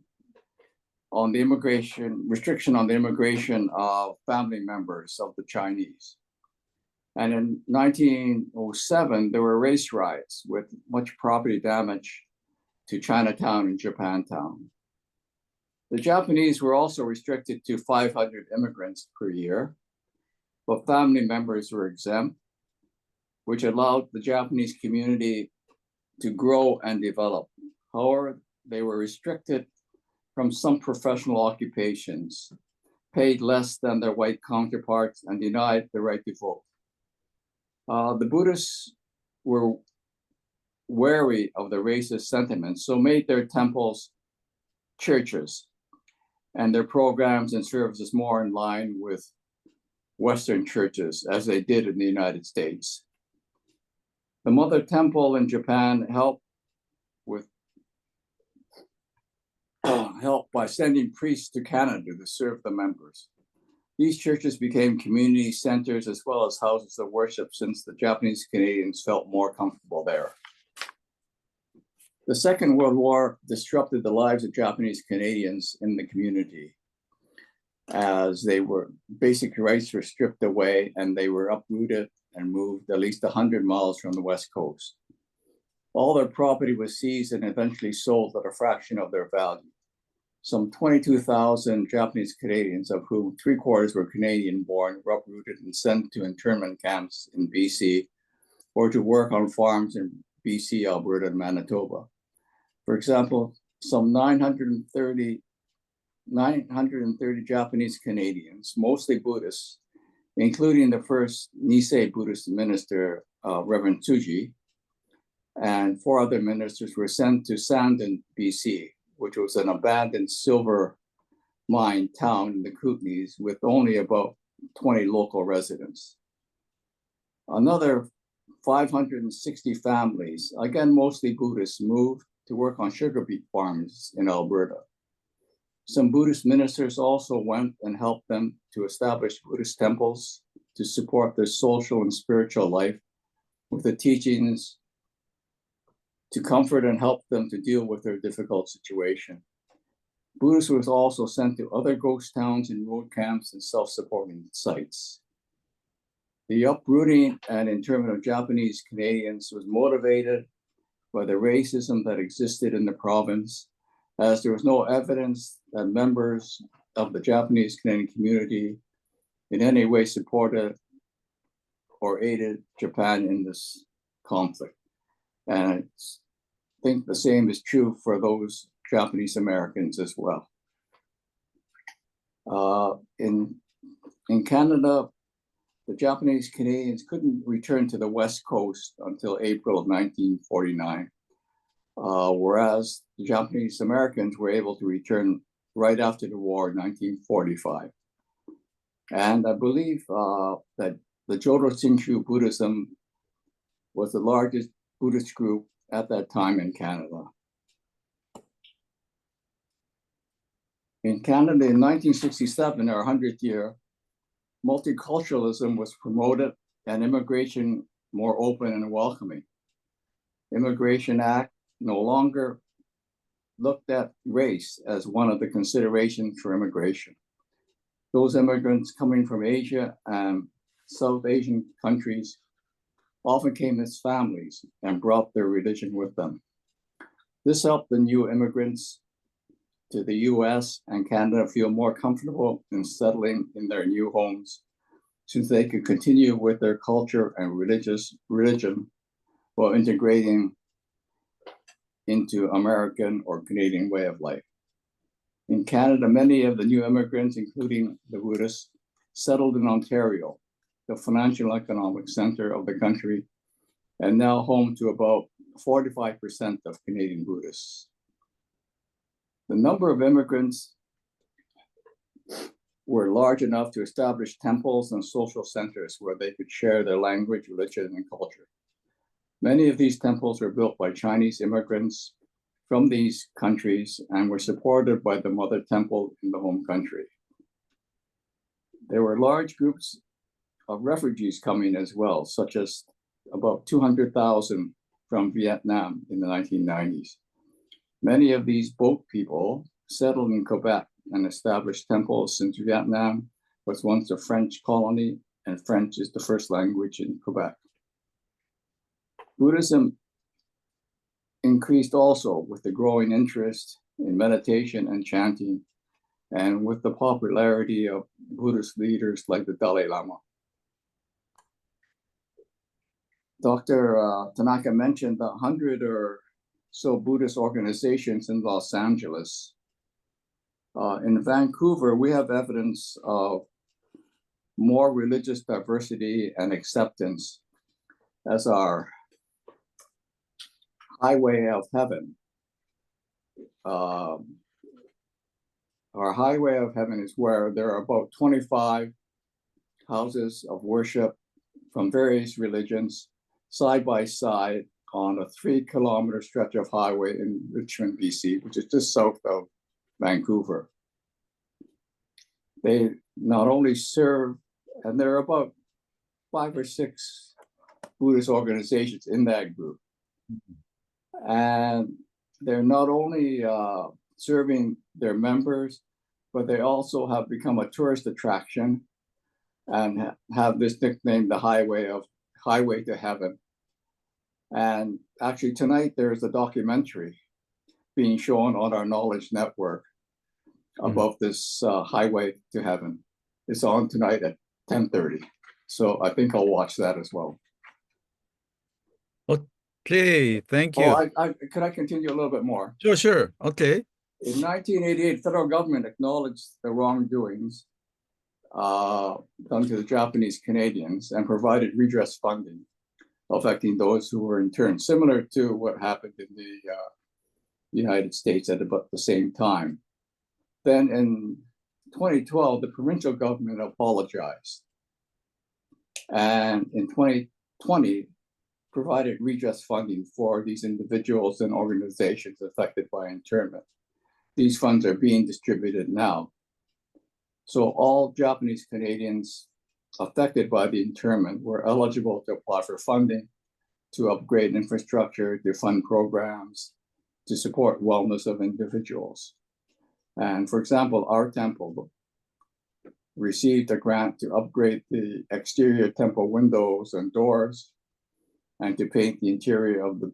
on the restriction on the immigration of family members of the Chinese. And in 1907, there were race riots with much property damage to Chinatown and Japantown. The Japanese were also restricted to 500 immigrants per year, but family members were exempt, which allowed the Japanese community to grow and develop. However, they were restricted from some professional occupations, paid less than their white counterparts, and denied the right to vote. The Buddhists were wary of the racist sentiments, so made their temples churches and their programs and services more in line with Western churches, as they did in the United States. The Mother Temple in Japan helped by sending priests to Canada to serve the members. These churches became community centers as well as houses of worship, since the Japanese Canadians felt more comfortable there. The Second World War disrupted the lives of Japanese Canadians in the community, as basic rights were stripped away and they were uprooted and moved at least 100 miles from the West Coast. All their property was seized and eventually sold at a fraction of their value. Some 22,000 Japanese Canadians, of whom 3/4 were Canadian born, were uprooted and sent to internment camps in BC or to work on farms in BC, Alberta, and Manitoba. For example, some 930 Japanese Canadians, mostly Buddhists, including the first Nisei Buddhist minister, Reverend Tsuchiya, and 4 other ministers were sent to Sandon, BC, which was an abandoned silver mine town in the Kootenays with only about 20 local residents. Another 560 families, again mostly Buddhists, moved to work on sugar beet farms in Alberta. Some Buddhist ministers also went and helped them to establish Buddhist temples to support their social and spiritual life with the teachings to comfort and help them to deal with their difficult situation. Buddhists were also sent to other ghost towns and road camps and self-supporting sites. The uprooting and internment of Japanese Canadians was motivated by the racism that existed in the province, as there was no evidence that members of the Japanese Canadian community in any way supported or aided Japan in this conflict. And I think the same is true for those Japanese Americans as well. In Canada, the Japanese Canadians couldn't return to the West Coast until April of 1949, whereas the Japanese Americans were able to return right after the war in 1945. And I believe that the Jodo Shinshu Buddhism was the largest Buddhist group at that time in Canada. In Canada in 1967, our 100th year, multiculturalism was promoted and immigration more open and welcoming. Immigration Act no longer looked at race as one of the considerations for immigration. Those immigrants coming from Asia and South Asian countries often came as families and brought their religion with them. This helped the new immigrants to the US and Canada feel more comfortable in settling in their new homes, since they could continue with their culture and religion while integrating into American or Canadian way of life. In Canada, many of the new immigrants, including the Buddhists, settled in Ontario, the financial and economic center of the country, and now home to about 45% of Canadian Buddhists. The number of immigrants were large enough to establish temples and social centers where they could share their language, religion, and culture. Many of these temples were built by Chinese immigrants from these countries and were supported by the mother temple in the home country. There were large groups of refugees coming as well, such as about 200,000 from Vietnam in the 1990s. Many of these boat people settled in Quebec and established temples, since Vietnam was once a French colony and French is the first language in Quebec. Buddhism increased also with the growing interest in meditation and chanting, and with the popularity of Buddhist leaders like the Dalai Lama. Dr. Tanaka mentioned 100 or so Buddhist organizations in Los Angeles. In Vancouver, we have evidence of more religious diversity and acceptance as our highway of heaven. Our highway of heaven is where there are about 25 houses of worship from various religions side by side on a 3-kilometer stretch of highway in Richmond, BC, which is just south of Vancouver. They not only serve, and there are about 5 or 6 Buddhist organizations in that group. And they're not only serving their members, but they also have become a tourist attraction and have this nickname, the Highway to Heaven. And actually tonight there's a documentary being shown on our Knowledge Network about this Highway to Heaven. It's on tonight at 10:30. So I think I'll watch that as well. Okay, thank you. Could I continue a little bit more? Sure. Okay. In 1988, federal government acknowledged the wrongdoings done to the Japanese Canadians and provided redress funding affecting those who were interned, similar to what happened in the United States at about the same time. Then in 2012, the provincial government apologized. And in 2020, provided redress funding for these individuals and organizations affected by internment. These funds are being distributed now. So all Japanese Canadians affected by the internment were eligible to apply for funding, to upgrade infrastructure, to fund programs, to support wellness of individuals. And for example, our temple received a grant to upgrade the exterior temple windows and doors and to paint the interior of the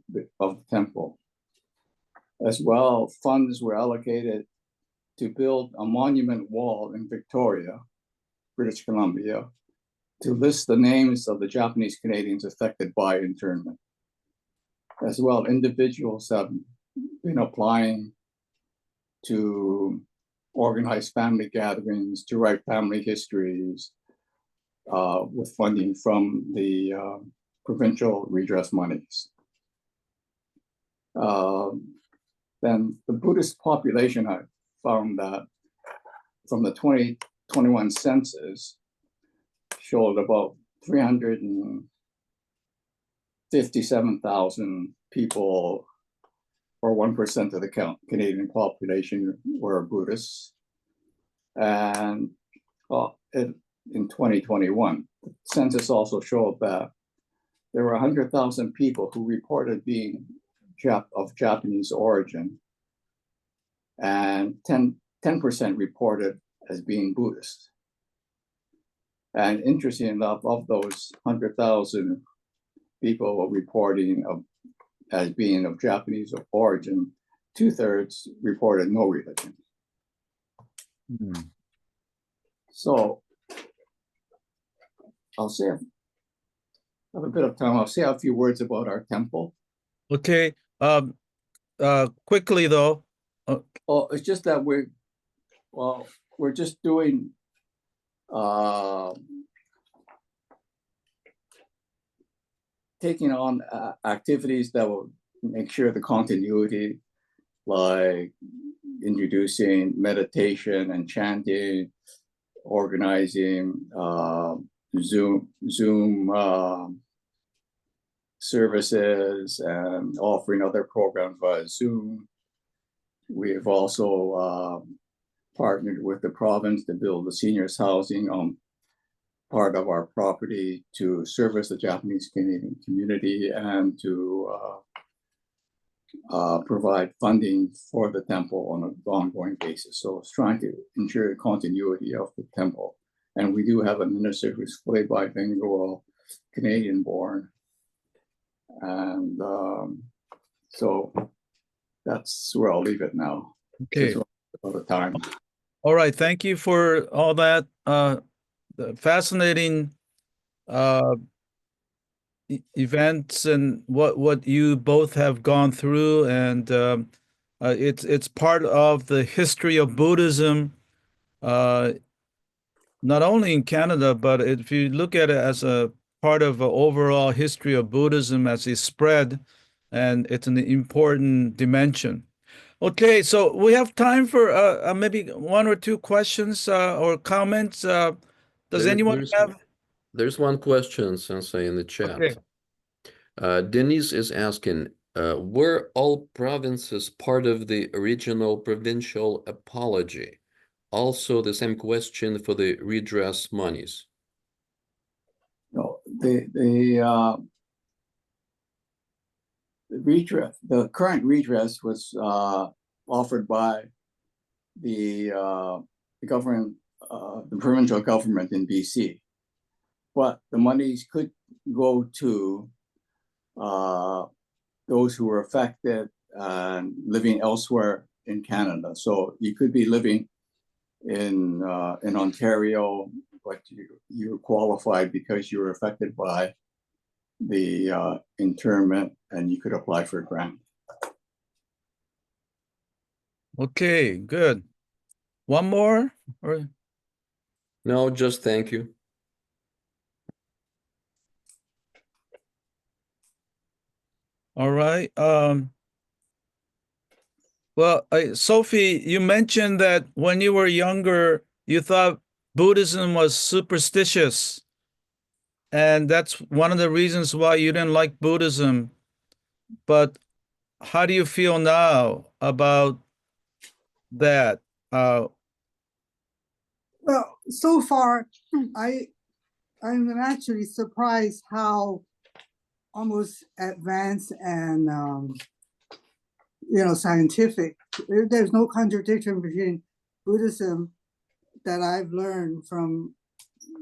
temple. As well, funds were allocated to build a monument wall in Victoria, British Columbia, to list the names of the Japanese Canadians affected by internment. As well, individuals have been applying to organize family gatherings, to write family histories with funding from the provincial redress monies. Then the Buddhist population, I found that from the 2021 census showed about 357,000 people, or 1% of the Canadian population, were Buddhists. And in 2021, the census also showed that there were 100,000 people who reported being of Japanese origin, and 10% reported as being Buddhist. And interesting enough, of those 100,000 people were reporting as being of Japanese origin, 2/3 reported no religion. So I'll say, I have a bit of time, I'll say a few words about our temple. Okay. Quickly though. Oh, it's just that we're just doing taking on activities that will make sure the continuity, like introducing meditation and chanting, organizing Zoom services, and offering other programs via Zoom. We have also partnered with the province to build the seniors housing on part of our property to service the Japanese Canadian community and to provide funding for the temple on an ongoing basis. So it's trying to ensure the continuity of the temple. And we do have a minister who's fully bilingual, Canadian born. And so that's where I'll leave it now. Okay. All the time. All right. Thank you for all that fascinating events and what you both have gone through, and it's part of the history of Buddhism, not only in Canada, but if you look at it as a part of an overall history of Buddhism as it spread, and it's an important dimension. Okay, so we have time for maybe one or two questions or comments. Does anyone have? There's one question, Sensei, in the chat. Okay. Denise is asking, were all provinces part of the original provincial apology? Also, the same question for the redress monies. No, the redress, the current redress was offered by the government, the provincial government in BC, but the monies could go to those who were affected and living elsewhere in Canada. So you could be living in Ontario, but you're qualified because you were affected by the internment, and you could apply for a grant. Okay, good. One more? Or... No, just thank you. All right. Well, Sofi, you mentioned that when you were younger, you thought Buddhism was superstitious. And that's one of the reasons why you didn't like Buddhism. But how do you feel now about that? Well, so far, I'm actually surprised how almost advanced and scientific. There's no contradiction between Buddhism that I've learned from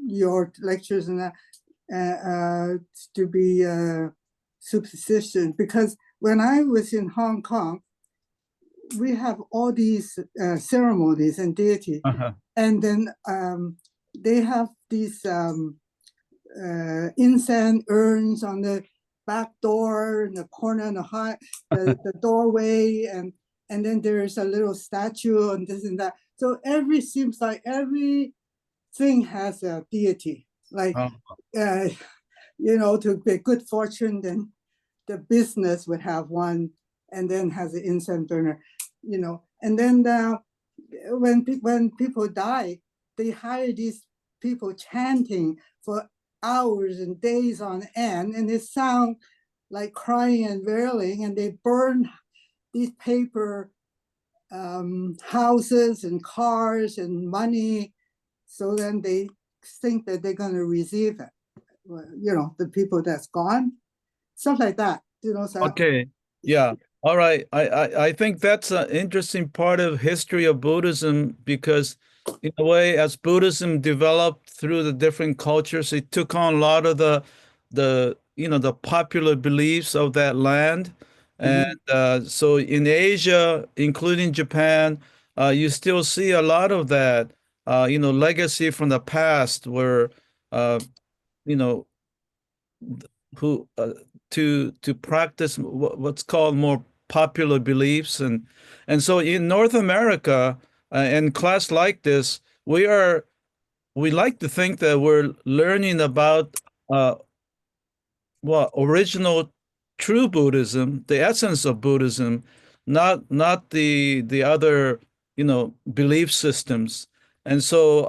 your lectures and that to be superstition. Because when I was in Hong Kong, we have all these ceremonies and deity, and then they have these incense urns on the back door in the corner and the doorway, and then there's a little statue and this and that. So seems like everything has a deity. Like to be good fortune, then the business would have one, and then has an incense burner, and then when people die, they hire these people chanting for hours and days on end, and they sound like crying and wailing, and they burn these paper houses and cars and money, so then they think that they're going to receive it, the people that's gone, stuff like that. So, okay, yeah. All right. I think that's an interesting part of history of Buddhism because in a way, as Buddhism developed through the different cultures, it took on a lot of the popular beliefs of that land. And so in Asia, including Japan, you still see a lot of that, legacy from the past where, uh, you know, who to practice what's called more popular beliefs and so in North America in class like this we like to think that we're learning about uh, original true Buddhism, the essence of Buddhism, not the other, belief systems. And so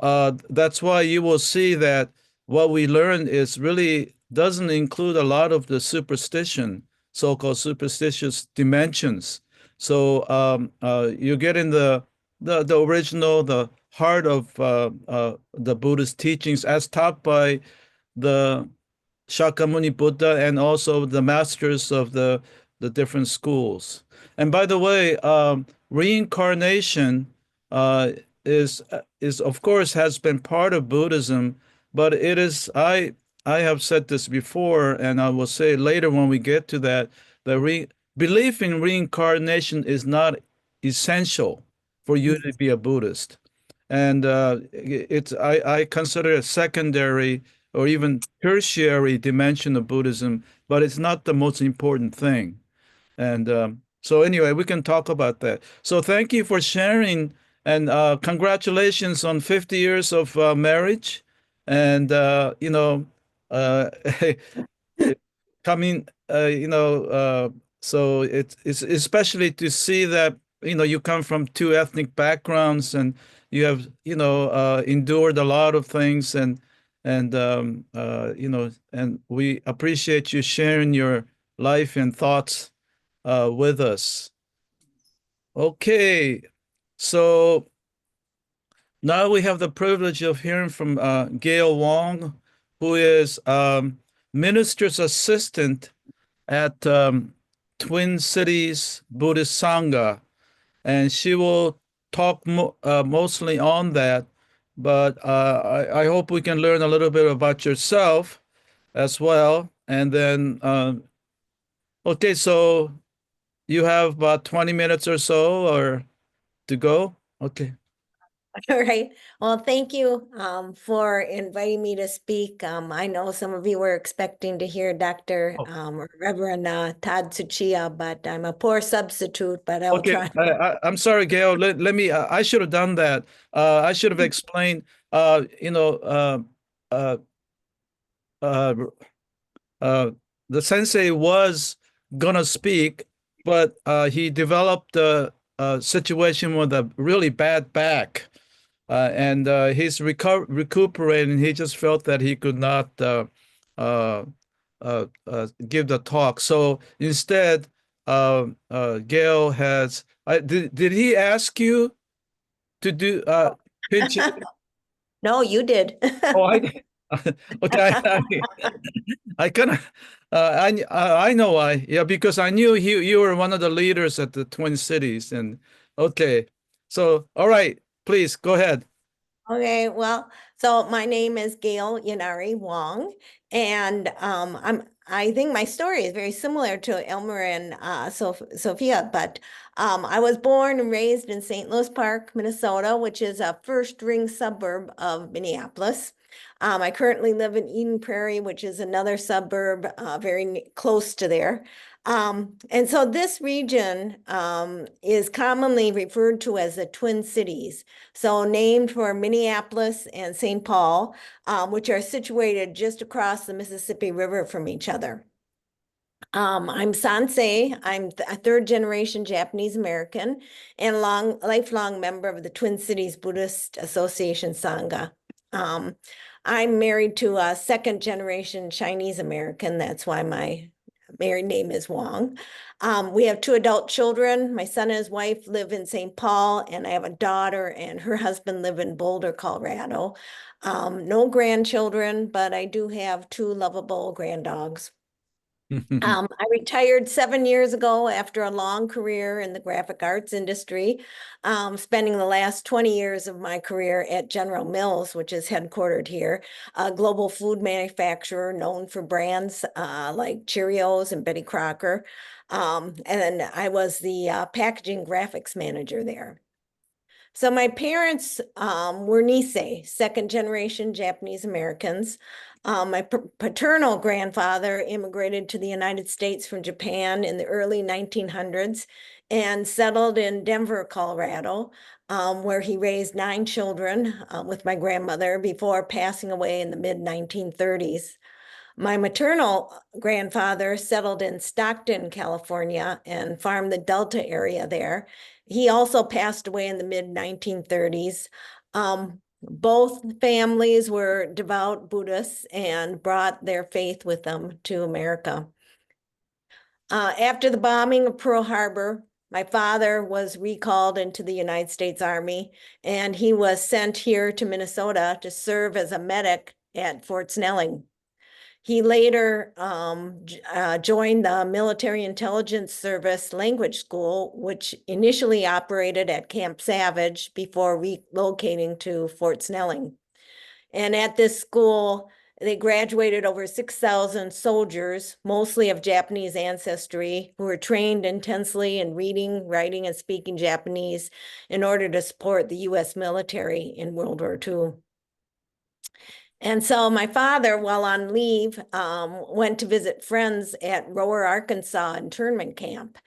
that's why you will see that what we learn is really doesn't include a lot of the superstition, so-called superstitious dimensions. So you get in the original, the heart of the Buddhist teachings as taught by the Shakyamuni Buddha and also the masters of the different schools. And by the way, reincarnation uh, is of course has been part of Buddhism, but it is I have said this before, and I will say later when we get to that, belief in reincarnation is not essential for you to be a Buddhist, and I consider it secondary or even tertiary dimension of Buddhism, but it's not the most important thing. And so, anyway, we can talk about that. So, thank you for sharing, and congratulations on 50 years of marriage. And uh, coming, so it's especially to see that you come from two ethnic backgrounds and you have endured a lot of things and we appreciate you sharing your life and thoughts with us. Okay, so now we have the privilege of hearing from Gail Wong, who is minister's assistant at Twin Cities Buddhist Sangha, and she will talk mostly on that. But I hope we can learn a little bit about yourself as well. And then, okay, so you have about 20 minutes or so or to go. Okay. All right. Well, thank you for inviting me to speak. I know some of you were expecting to hear Dr. Or Reverend Todd Tsuchiya, but I'm a poor substitute, but I'll Okay, try. I'm sorry, Gail. Let me. I should have done that. I should have explained. Uh, you know, uh, uh, the sensei was gonna speak, but he developed a situation with a really bad back, and he's recuperating. He just felt that he could not uh, give the talk. So instead, Gail has. Did he ask you to do pinch it? No, you did. Oh, I okay. I kind of I know why. Yeah, because I knew you were one of the leaders at the Twin Cities, and okay. So all right, please go ahead. Okay, well, so my name is Gail Yanari Wong, and I think my story is very similar to Elmer and Sophia, but I was born and raised in St. Louis Park, Minnesota, which is a first ring suburb of Minneapolis. I currently live in Eden Prairie, which is another suburb very close to there. And so this region is commonly referred to as the Twin Cities. So named for Minneapolis and St. Paul, which are situated just across the Mississippi River from each other. I'm Sansei. I'm a third generation Japanese American and lifelong member of the Twin Cities Buddhist Association Sangha. I'm married to a second generation Chinese American. That's why my married name is Wong. We have two adult children. My son and his wife live in St. Paul, and I have a daughter and her husband live in Boulder, Colorado. No grandchildren, but I do have two lovable granddogs. I retired 7 years ago after a long career in the graphic arts industry, spending the last 20 years of my career at General Mills, which is headquartered here, a global food manufacturer known for brands like Cheerios and Betty Crocker. And I was the packaging graphics manager there. So my parents were Nisei, second generation Japanese Americans. My paternal grandfather immigrated to the United States from Japan in the early 1900s and settled in Denver, Colorado, where he raised 9 children with my grandmother before passing away in the mid 1930s. My maternal grandfather settled in Stockton, California, and farmed the Delta area there. He also passed away in the mid 1930s. Both families were devout Buddhists and brought their faith with them to America. After the bombing of Pearl Harbor, my father was recalled into the United States Army, and he was sent here to Minnesota to serve as a medic at Fort Snelling. He later joined the Military Intelligence Service Language School, which initially operated at Camp Savage before relocating to Fort Snelling. And at this school, they graduated over 6,000 soldiers, mostly of Japanese ancestry, who were trained intensely in reading, writing, and speaking Japanese in order to support the U.S. military in World War II. And so my father, while on leave, went to visit friends at Rower, Arkansas internment camp.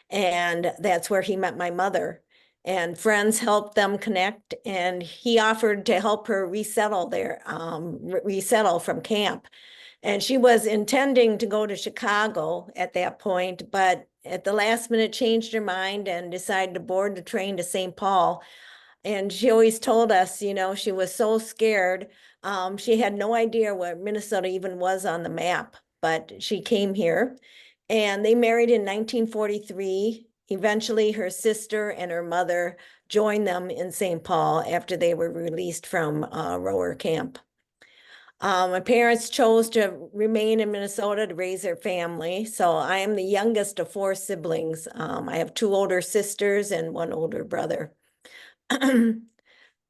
And that's where he met my mother. And friends helped them connect, and he offered to help her resettle there, resettle from camp. And she was intending to go to Chicago at that point, but at the last minute changed her mind and decided to board the train to St. Paul. And she always told us, you know, she was so scared. She had no idea where Minnesota even was on the map, but she came here and they married in 1943. Eventually, her sister and her mother joined them in St. Paul after they were released from Rower Camp. My parents chose to remain in Minnesota to raise their family. So I am the youngest of 4 siblings. I have 2 older sisters and 1 older brother.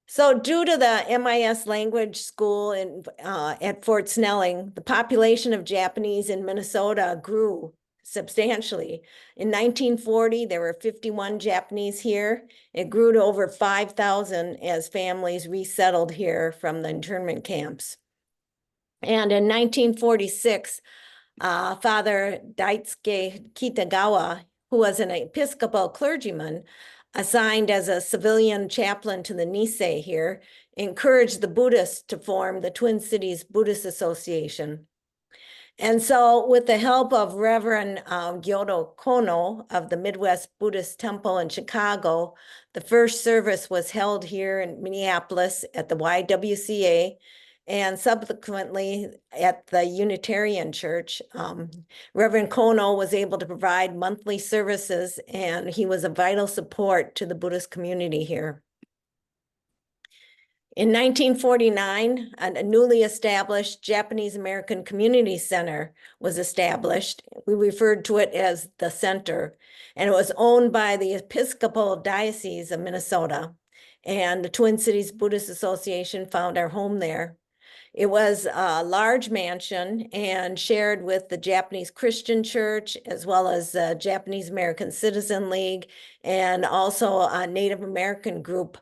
So due to the MIS language school at Fort Snelling, the population of Japanese in Minnesota grew substantially. In 1940, there were 51 Japanese here. It grew to over 5,000 as families resettled here from the internment camps. And in 1946, Father Daisuke Kitagawa, who was an Episcopal clergyman, assigned as a civilian chaplain to the Nisei here, encouraged the Buddhists to form the Twin Cities Buddhist Association. And so with the help of Reverend Gyodo Kono of the Midwest Buddhist Temple in Chicago, the first service was held here in Minneapolis at the YWCA, and subsequently at the Unitarian Church. Reverend Kono was able to provide monthly services, and he was a vital support to the Buddhist community here. In 1949, a newly established Japanese American Community Center was established. We referred to it as the Center, and it was owned by the Episcopal Diocese of Minnesota, and the Twin Cities Buddhist Association found our home there. It was a large mansion and shared with the Japanese Christian Church, as well as the Japanese American Citizen League, and also a Native American group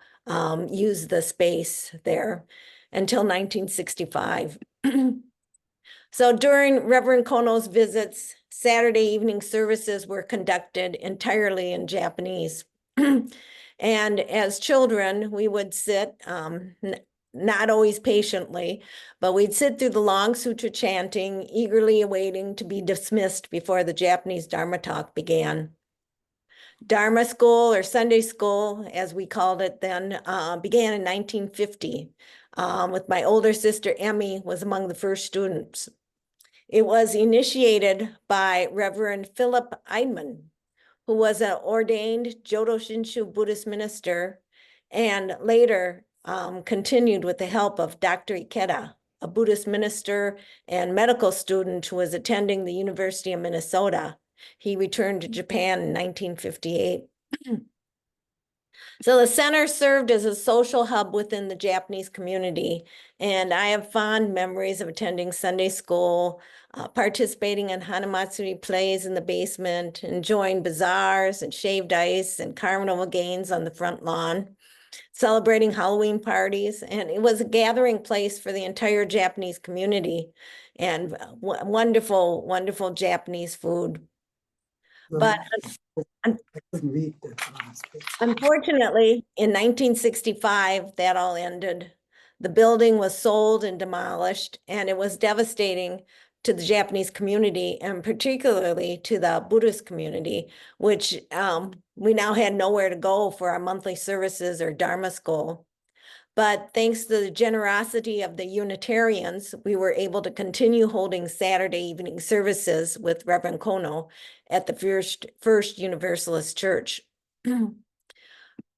used the space there until 1965. So during Reverend Kono's visits, Saturday evening services were conducted entirely in Japanese. And as children, we would sit, not always patiently, but we'd sit through the long sutra chanting, eagerly awaiting to be dismissed before the Japanese Dharma talk began. Dharma school, or Sunday school, as we called it then, began in 1950, with my older sister, Emmy, was among the first students. It was initiated by Reverend Philip Eidman, who was an ordained Jodo Shinshu Buddhist minister, and later continued with the help of Dr. Ikeda, a Buddhist minister and medical student who was attending the University of Minnesota. He returned to Japan in 1958. So the center served as a social hub within the Japanese community, and I have fond memories of attending Sunday school, participating in Hanamatsuri plays in the basement, enjoying bazaars and shaved ice and carnival games on the front lawn, celebrating Halloween parties, and it was a gathering place for the entire Japanese community, and wonderful, wonderful Japanese food. But unfortunately, in 1965, that all ended. The building was sold and demolished, and it was devastating to the Japanese community, and particularly to the Buddhist community, which we now had nowhere to go for our monthly services or Dharma school. But thanks to the generosity of the Unitarians, we were able to continue holding Saturday evening services with Reverend Kono at the First Universalist Church.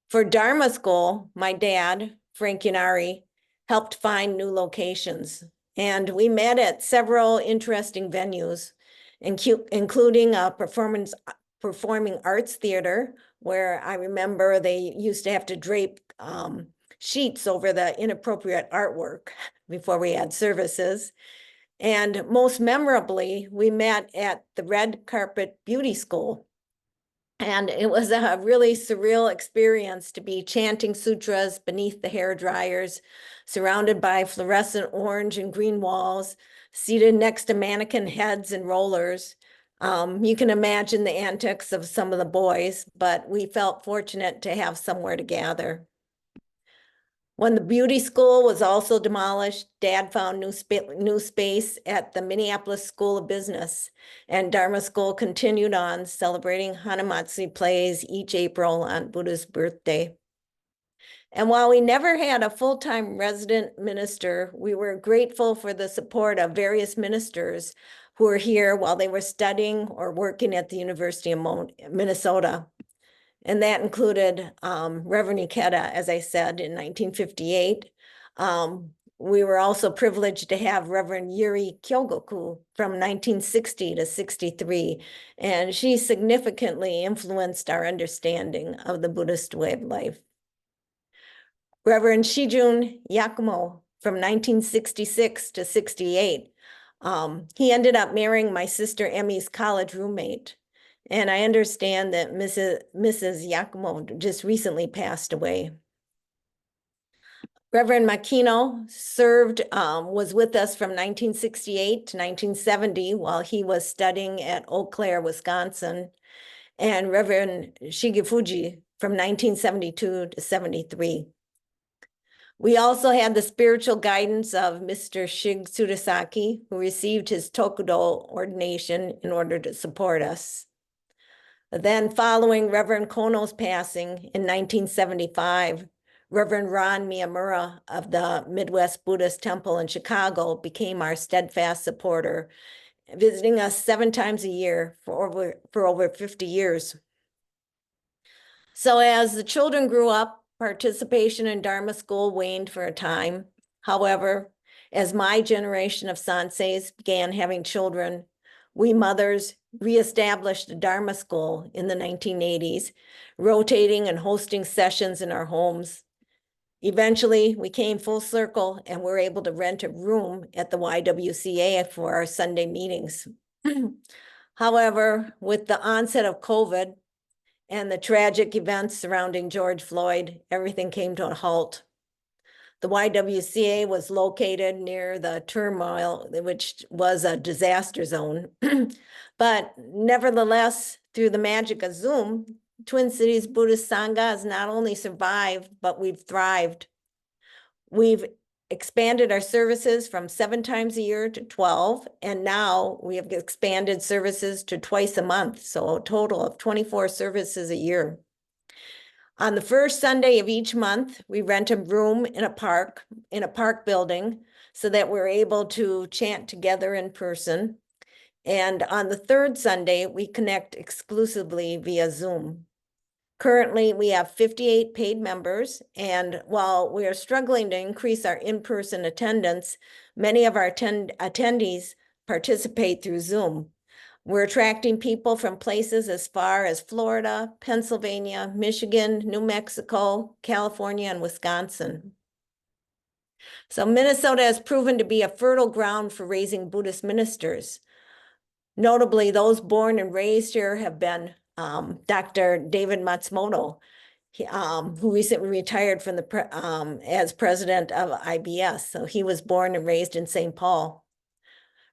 For Dharma school, my dad, Frank Yanari, helped find new locations. And we met at several interesting venues, including a performing arts theater, where I remember they used to have to drape sheets over the inappropriate artwork before we had services. And most memorably, we met at the Red Carpet Beauty School. And it was a really surreal experience to be chanting sutras beneath the hair dryers, surrounded by fluorescent orange and green walls, seated next to mannequin heads and rollers. You can imagine the antics of some of the boys, but we felt fortunate to have somewhere to gather. When the beauty school was also demolished, Dad found new space at the Minneapolis School of Business, and Dharma School continued on celebrating Hanamatsuri plays each April on Buddha's birthday. And while we never had a full-time resident minister, we were grateful for the support of various ministers who were here while they were studying or working at the University of Minnesota. And that included Reverend Ikeda, as I said, in 1958. We were also privileged to have Reverend Yuri Kyogoku from 1960 to 63, and she significantly influenced our understanding of the Buddhist way of life. Reverend Shijun Yakumo from 1966 to 68. He ended up marrying my sister Emmy's college roommate. And I understand that Mrs. Yakumo just recently passed away. Reverend Makino was with us from 1968 to 1970 while he was studying at Eau Claire, Wisconsin, and Reverend Shigefuji from 1972 to 73. We also had the spiritual guidance of Mr. Shig Tsurasaki, who received his Tokudo ordination in order to support us. Then following Reverend Kono's passing in 1975, Reverend Ron Miyamura of the Midwest Buddhist Temple in Chicago became our steadfast supporter, visiting us 7 times a year for over 50 years. So as the children grew up, participation in Dharma school waned for a time. However, as my generation of sanseis began having children, we mothers reestablished the Dharma school in the 1980s, rotating and hosting sessions in our homes. Eventually, we came full circle and were able to rent a room at the YWCA for our Sunday meetings. However, with the onset of COVID and the tragic events surrounding George Floyd, everything came to a halt. The YWCA was located near the turmoil, which was a disaster zone. But nevertheless, through the magic of Zoom, Twin Cities Buddhist Sangha has not only survived, but we've thrived. We've expanded our services from 7 times a year to 12, and now we have expanded services to twice a month, so a total of 24 services a year. On the first Sunday of each month, we rent a room in a park building so that we're able to chant together in person. And on the third Sunday, we connect exclusively via Zoom. Currently, we have 58 paid members, and while we are struggling to increase our in-person attendance, many of our attendees participate through Zoom. We're attracting people from places as far as Florida, Pennsylvania, Michigan, New Mexico, California, and Wisconsin. So Minnesota has proven to be a fertile ground for raising Buddhist ministers. Notably, those born and raised here have been Dr. David Matsumoto, who recently retired from as president of IBS. So he was born and raised in St. Paul.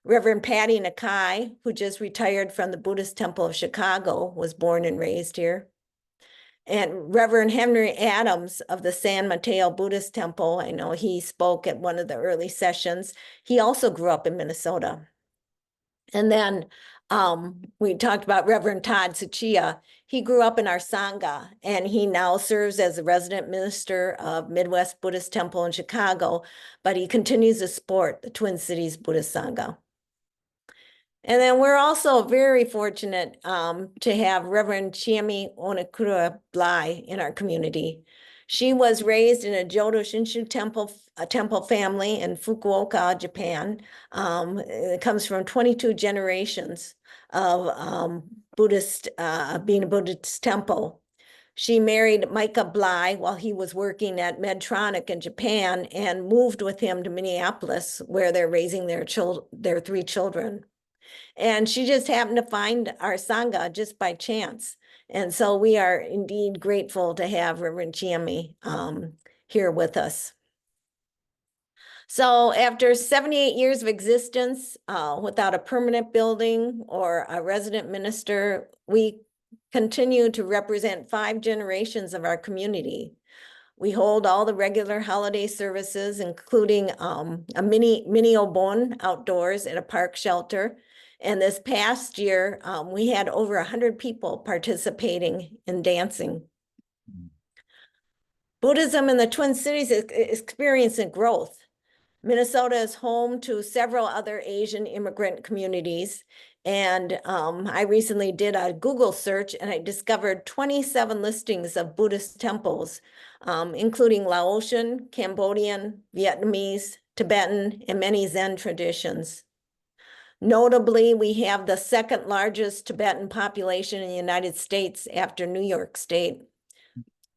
Reverend Patti Nakai, who just retired from the Buddhist Temple of Chicago, was born and raised here. And Reverend Henry Adams of the San Mateo Buddhist Temple, I know he spoke at one of the early sessions. He also grew up in Minnesota. And then we talked about Reverend Todd Tsuchiya. He grew up in our Sangha, and he now serves as the resident minister of Midwest Buddhist Temple in Chicago, but he continues to support the Twin Cities Buddhist Sangha. And then we're also very fortunate to have Reverend Chiemi Onekura Blai in our community. She was raised in a Jodo Shinshu temple family in Fukuoka, Japan. It comes from 22 generations of Buddhist, being a Buddhist temple. She married Micah Blai while he was working at Medtronic in Japan and moved with him to Minneapolis, where they're raising their 3 children. And she just happened to find our Sangha just by chance. And so we are indeed grateful to have Reverend Chiemi here with us. So after 78 years of existence, without a permanent building or a resident minister, we continue to represent 5 generations of our community. We hold all the regular holiday services, including a mini obon outdoors at a park shelter. And this past year, we had over 100 people participating in dancing. Buddhism in the Twin Cities is experiencing growth. Minnesota is home to several other Asian immigrant communities. And I recently did a Google search and I discovered 27 listings of Buddhist temples, including Laotian, Cambodian, Vietnamese, Tibetan, and many Zen traditions. Notably, we have the 2nd largest Tibetan population in the United States after New York State.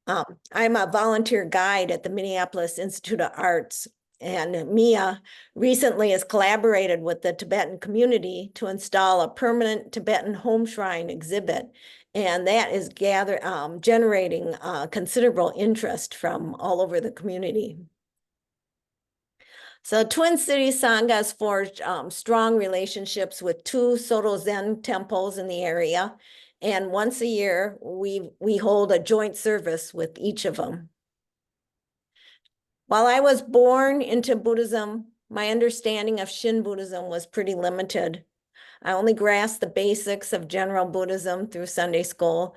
I'm a volunteer guide at the Minneapolis Institute of Arts, and Mia recently has collaborated with the Tibetan community to install a permanent Tibetan home shrine exhibit, and that is generating considerable interest from all over the community. So Twin Cities Sangha has forged strong relationships with 2 Soto Zen temples in the area. And once a year, we hold a joint service with each of them. While I was born into Buddhism, my understanding of Shin Buddhism was pretty limited. I only grasped the basics of general Buddhism through Sunday school,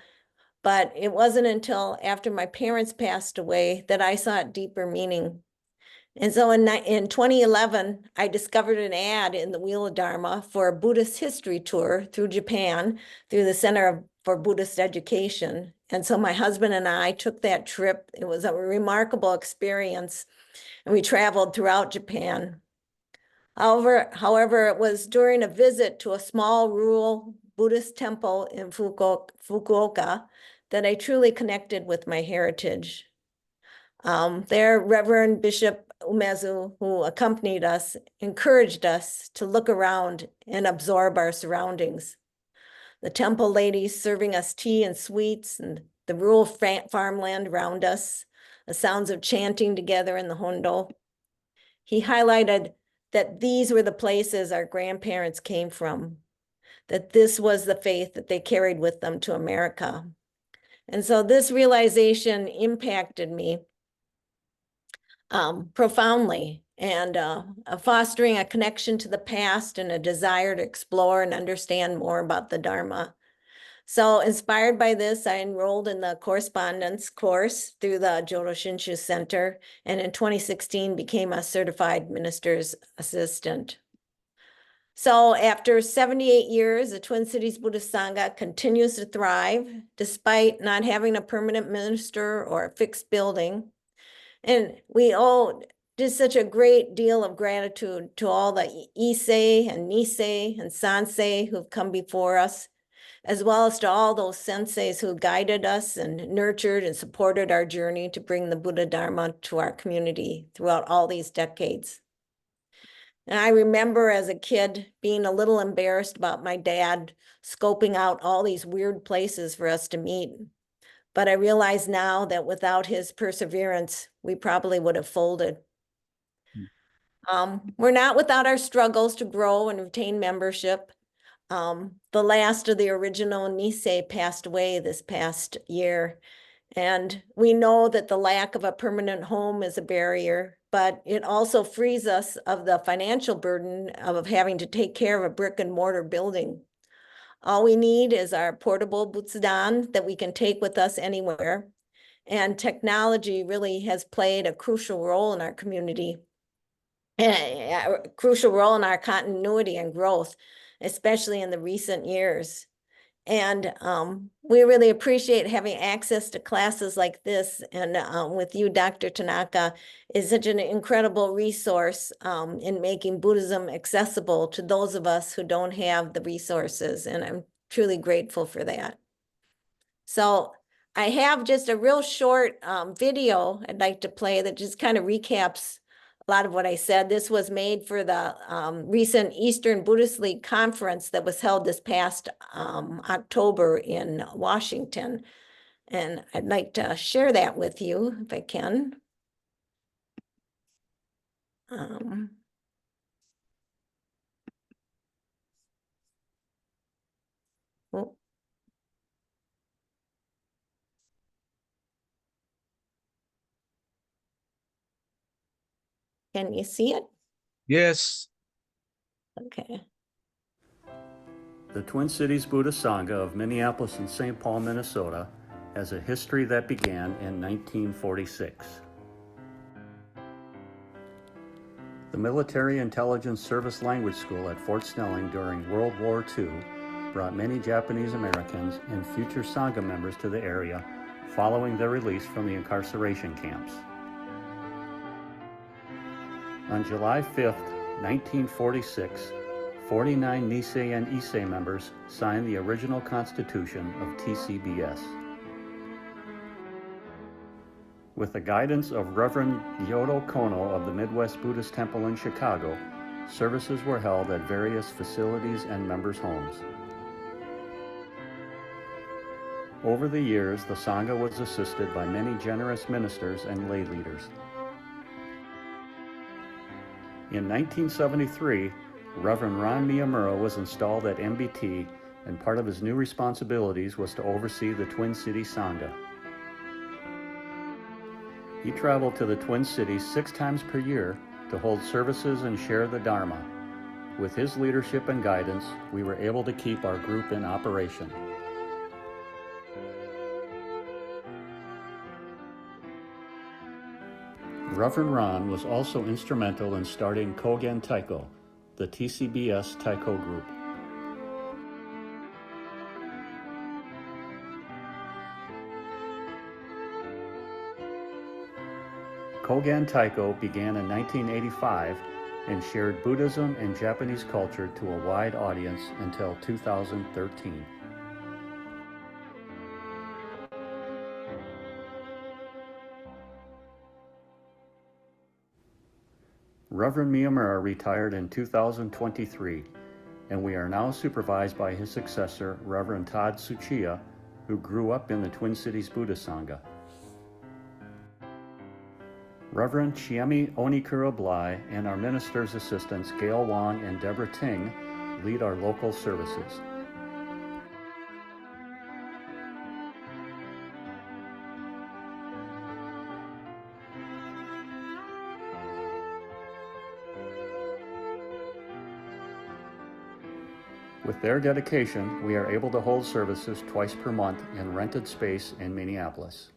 but it wasn't until after my parents passed away that I saw deeper meaning. And so in 2011, I discovered an ad in the Wheel of Dharma for a Buddhist history tour through Japan, through the Center for Buddhist Education. And so my husband and I took that trip. It was a remarkable experience, and we traveled throughout Japan. However, it was during a visit to a small rural Buddhist temple in Fukuoka that I truly connected with my heritage. There, Reverend Bishop Umezu, who accompanied us, encouraged us to look around and absorb our surroundings. The temple ladies serving us tea and sweets, and the rural farmland around us, the sounds of chanting together in the hondo. He highlighted that these were the places our grandparents came from, that this was the faith that they carried with them to America. And so this realization impacted me profoundly, and fostering a connection to the past and a desire to explore and understand more about the Dharma. So inspired by this, I enrolled in the correspondence course through the Jodo Shinshu Center, and in 2016 became a certified minister's assistant. So after 78 years, the Twin Cities Buddhist Sangha continues to thrive despite not having a permanent minister or a fixed building. And we owe just such a great deal of gratitude to all the Issei and Nisei and Sansei who've come before us, as well as to all those senseis who guided us and nurtured and supported our journey to bring the Buddha Dharma to our community throughout all these decades. And I remember as a kid being a little embarrassed about my dad scoping out all these weird places for us to meet. But I realize now that without his perseverance, we probably would have folded. We're not without our struggles to grow and retain membership. The last of the original Nisei passed away this past year. And we know that the lack of a permanent home is a barrier, but it also frees us of the financial burden of having to take care of a brick and mortar building. All we need is our portable butsudan that we can take with us anywhere. And technology really has played a crucial role in our community, a crucial role in our continuity and growth, especially in the recent years. And we really appreciate having access to classes like this. And with you, Dr. Tanaka, is such an incredible resource in making Buddhism accessible to those of us who don't have the resources. And I'm truly grateful for that. So I have just a real short video I'd like to play that just kind of recaps a lot of what I said. This was made for the recent Eastern Buddhist League conference that was held this past October in Washington. And I'd like to share that with you if I can. Oh. Can you see it? Yes. Okay. The Twin Cities Buddhist Sangha of Minneapolis and St. Paul, Minnesota, has a history that began in 1946. The Military Intelligence Service Language School at Fort Snelling during World War II brought many Japanese Americans and future Sangha members to the area following their release from the incarceration camps. On July 5, 1946, 49 Nisei and Issei members signed the original constitution of TCBS. With the guidance of Reverend Gyodo Kono of the Midwest Buddhist Temple in Chicago, services were held at various facilities and members' homes. Over the years, the Sangha was assisted by many generous ministers and lay leaders. In 1973, Reverend Ron Miyamura was installed at MBT, and part of his new responsibilities was to oversee the Twin Cities Sangha. He traveled to the Twin Cities 6 times per year to hold services and share the Dharma. With his leadership and guidance, we were able to keep our group in operation. Reverend Ron was also instrumental in starting Kogen Taiko, the TCBS Taiko group. Kogen Taiko began in 1985 and shared Buddhism and Japanese culture to a wide audience until 2013. Reverend Miyamura retired in 2023, and we are now supervised by his successor, Reverend Todd Tsuchiya, who grew up in the Twin Cities Buddhist Sangha. Reverend Chiemi Onikura Blai and our minister's assistants, Gail, Wong, and Deborah Ting, lead our local services. With their dedication, we are able to hold services twice per month in rented space in Minneapolis.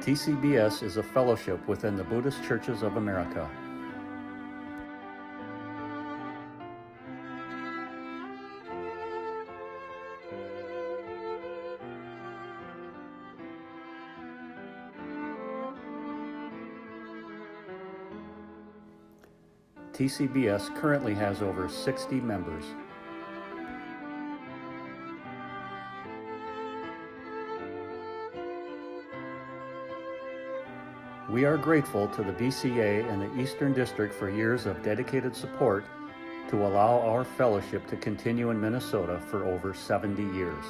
TCBS is a fellowship within the Buddhist Churches of America. TCBS currently has over 60 members. We are grateful to the BCA and the Eastern District for years of dedicated support to allow our fellowship to continue in Minnesota for over 70 years.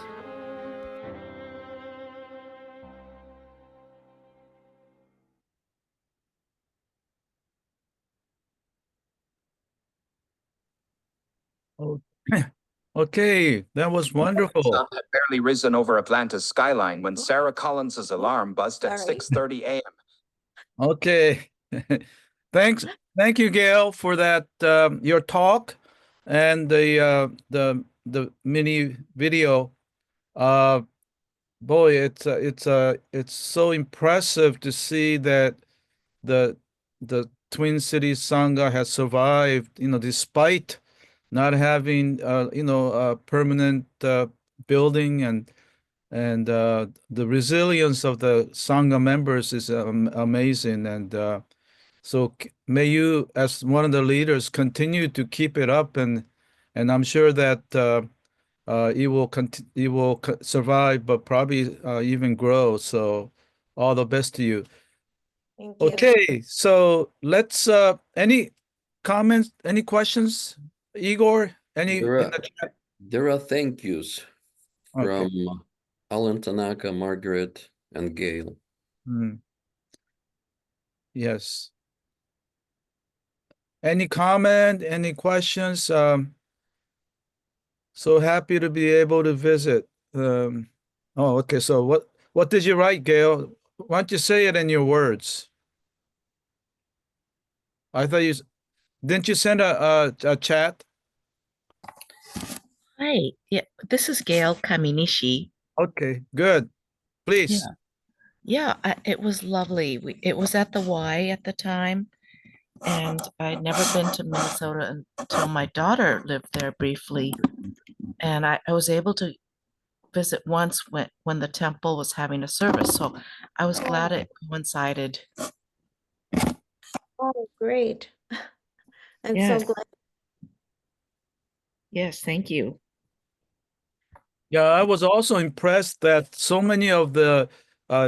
Okay, that was The wonderful. sun had barely risen over Atlanta's skyline when Sarah Collins's alarm buzzed at Sorry. 6:30 a.m. Okay. Thank you, Gail, for that your talk and the mini video. Boy, it's so impressive to see that the Twin Cities Sangha has survived, despite not having a permanent building, and the resilience of the Sangha members is amazing. And so may you, as one of the leaders, continue to keep it up, and I'm sure that it will survive, but probably even grow. So all the best to you. Thank you. Okay, so let's any comments, any questions, Igor? Any There in are, the chat? there are thank yous Okay. from Alan, Tanaka, Margaret, and Gail. Yes. Any comment, any questions? So happy to be able to visit. Oh, okay. So what did you write, Gail? Why don't you say it in your words? I thought didn't you send a chat? Hi, yeah, this is Gail Kaminishi. Okay, good. Please. It was lovely. It was at the Y at the time, and I'd never been to Minnesota until my daughter lived there briefly. And I was able to visit once when the temple was having a service. So I was glad it coincided. Oh, great. I'm Yes. so glad. Yes, thank you. Yeah, I was also impressed that so many of the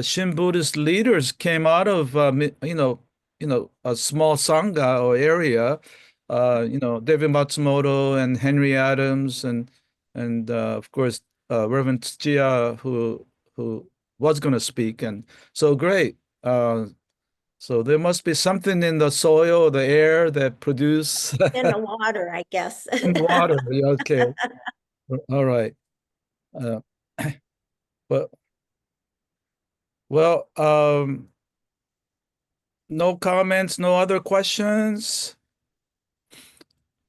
Shin Buddhist leaders came out of a small sangha or area. David Matsumoto and Henry Adams and of course Reverend Tsuchiya, who was going to speak, and so great. So there must be something in the soil, the air that produce In the water, I guess. in water. Yeah, okay, all right. But well, no comments, no other questions.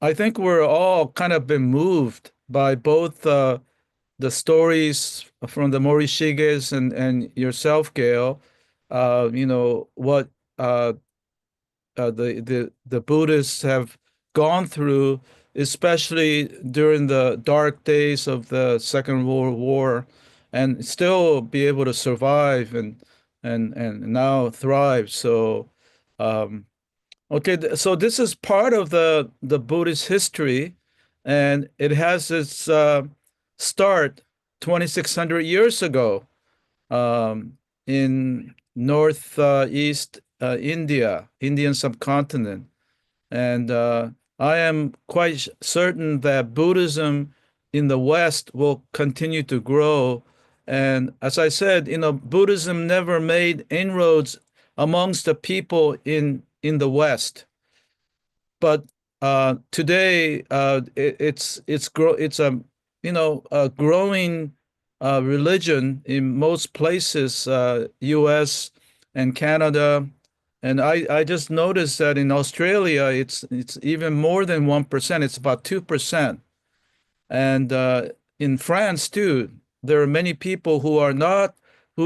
I think we're all kind of been moved by both the stories from the Morishitas and yourself, Gail. What the Buddhists have gone through, especially during the dark days of the Second World War, and still be able to survive and now thrive. So, okay, so this is part of the Buddhist history, and it has its start 2,600 years ago in northeast Indian subcontinent. And I am quite certain that Buddhism in the West will continue to grow. And as I said, Buddhism never made inroads amongst the people in the West. But today, it's a growing religion in most places, U.S. and Canada. And I just noticed that in Australia, it's even more than 1%. It's about 2%. And in France too, there are many people who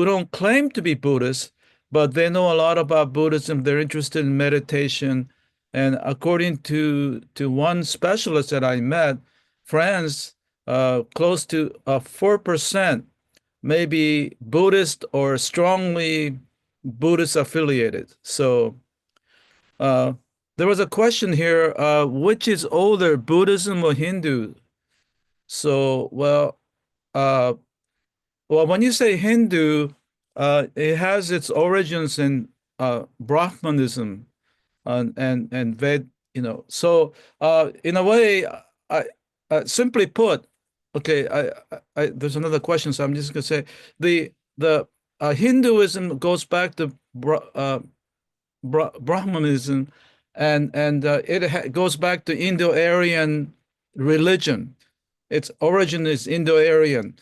don't claim to be Buddhists, but they know a lot about Buddhism. They're interested in meditation. And according to one specialist that I met, France, close to 4% may be Buddhist or strongly Buddhist affiliated. So there was a question here, which is older, Buddhism or Hindu? So, well, when you say Hindu, it has its origins in Brahmanism and Ved, So, in a way, I simply put, okay, there's another question, so I'm just gonna say the Hinduism goes back to Brahmanism, and it goes back to Indo-Aryan religion. Its origin is Indo-Aryan.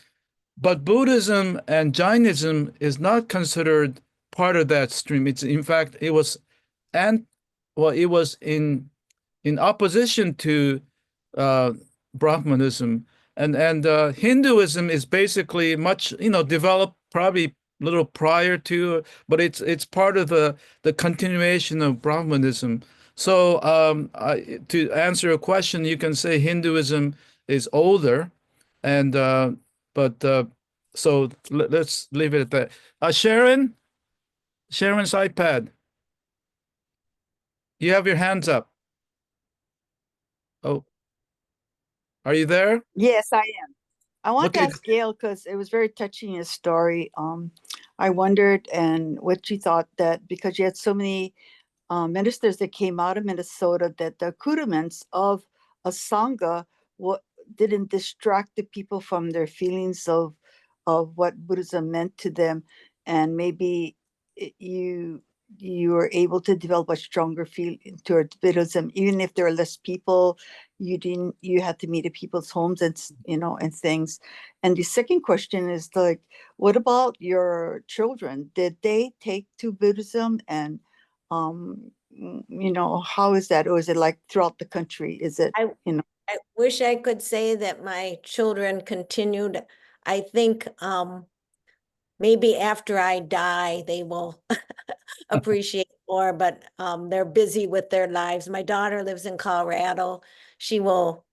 But Buddhism and Jainism is not considered part of that stream. It's, in fact, it was in opposition to Brahmanism, and Hinduism is basically much developed probably a little prior to, but it's part of the continuation of Brahmanism. So to answer your question, you can say Hinduism is older, and so let's leave it at that. Sharon's iPad. You have your hands up. Oh, are you there? Yes, I am. I want to Okay. ask Gail, because it was very touching, his story. I wondered and what you thought, that because you had so many ministers that came out of Minnesota, that the accoutrements of a Sangha didn't distract the people from their feelings of what Buddhism meant to them. And maybe you were able to develop a stronger feeling towards Buddhism, even if there are less people. You had to meet at people's homes and and things. And the second question is, like, what about your children? Did they take to Buddhism? And how is that? Or is it like throughout the country? Is it, I wish I could say that my children continued. I think maybe after I die, they will appreciate more, but they're busy with their lives. My daughter lives in Colorado. She'll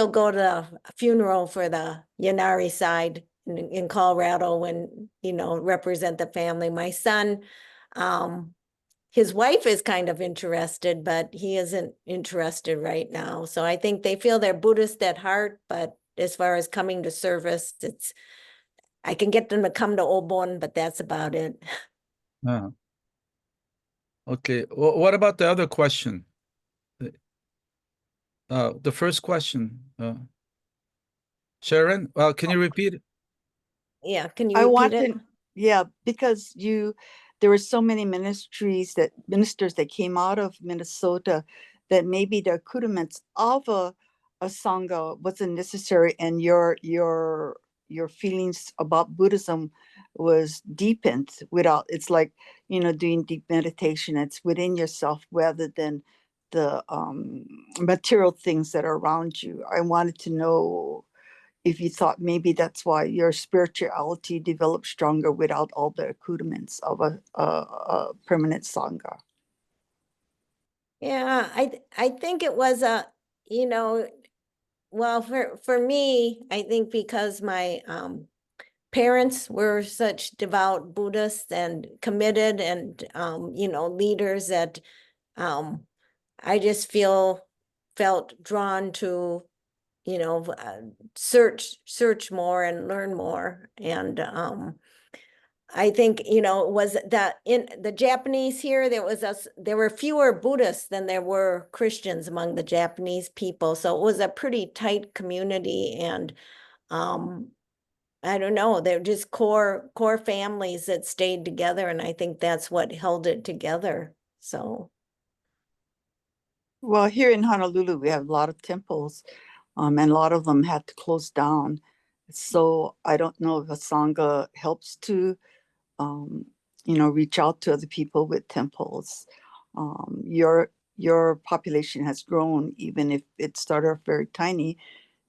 go to a funeral for the Yanari side in Colorado when, represent the family. My son, his wife is kind of interested, but he isn't interested right now. So I think they feel they're Buddhist at heart, but as far as coming to service, I can get them to come to Obon, but that's about it. Okay. Well, what about the other question? The first question, Sharon, can you repeat it? Yeah, can you repeat it? Yeah, because there were so many ministers that came out of Minnesota, that maybe the accoutrements of a Sangha wasn't necessary, and your feelings about Buddhism was deepened without, it's like, doing deep meditation. It's within yourself rather than the material things that are around you. I wanted to know if you thought maybe that's why your spirituality developed stronger without all the accoutrements of a permanent Sangha. Yeah, I think it was well, for me, I think because my parents were such devout Buddhists and committed and leaders, that I just felt drawn to search more and learn more. And I think it was that in the Japanese here, there were fewer Buddhists than there were Christians among the Japanese people, so it was a pretty tight community. And I don't know, they're just core families that stayed together, and I think that's what held it together. So, well, here in Honolulu, we have a lot of temples, and a lot of them had to close down. So I don't know if a Sangha helps to, reach out to other people with temples. Your population has grown, even if it started off very tiny.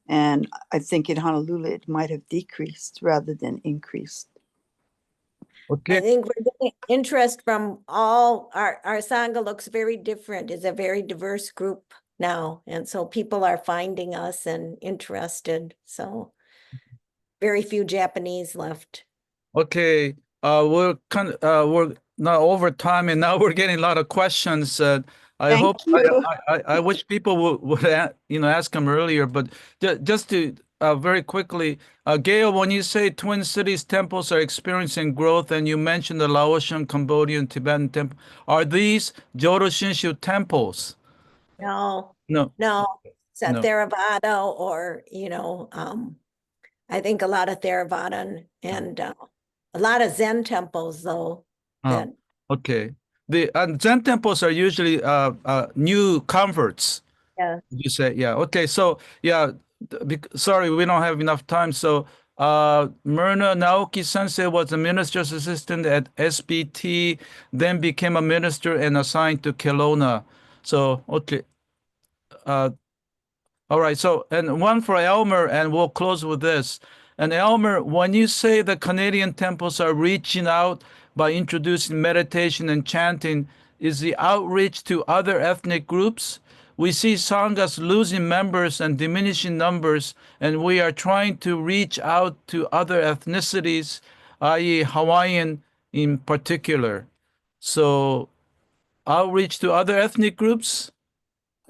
And I think in Honolulu, it might have decreased rather than increased. Okay. I think interest from all our Sangha looks very different. It's a very diverse group now. And so people are finding us and interested. So very few Japanese left. Okay, we're now over time, and now we're getting a lot of questions. I Thank hope you. I wish people would ask them earlier, but just to very quickly, Gail, when you say Twin Cities temples are experiencing growth, and you mentioned the Laotian, Cambodian, Tibetan temple, are these Jodo Shinshu temples? No, No, it's a no. Theravada or, I think a lot of Theravada and a lot of Zen temples though. Oh, okay. The Zen temples are usually new converts. Yeah. You say, yeah. Okay, so yeah, sorry, we don't have enough time. So Myrna Naoki Sensei was a minister's assistant at SBT, then became a minister and assigned to Kelowna. So, okay. All right, so, and one for Elmer, and we'll close with this. And Elmer, when you say the Canadian temples are reaching out by introducing meditation and chanting, is the outreach to other ethnic groups? We see Sanghas losing members and diminishing numbers, and we are trying to reach out to other ethnicities, i.e. Hawaiian in particular. So, outreach to other ethnic groups?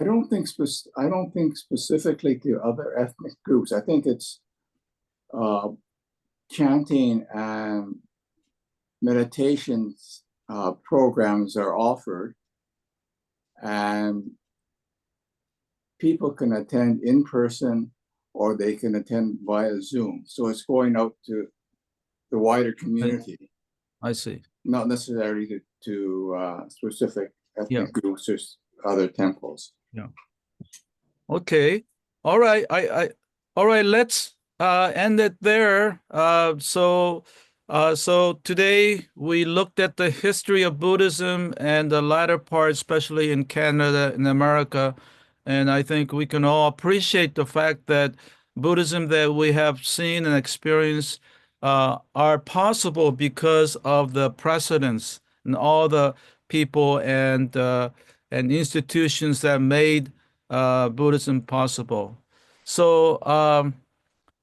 I don't think specifically to other ethnic groups. I think it's chanting and meditation programs are offered, and people can attend in person or they can attend via Zoom. So it's going out to the wider community. I see. Not necessarily to specific ethnic groups or other temples. Yeah. Okay. All right. All right. Let's end it there. So today we looked at the history of Buddhism and the latter part, especially in Canada and America, and I think we can all appreciate the fact that Buddhism that we have seen and experienced are possible because of the precedents and all the people and institutions that made Buddhism possible. So,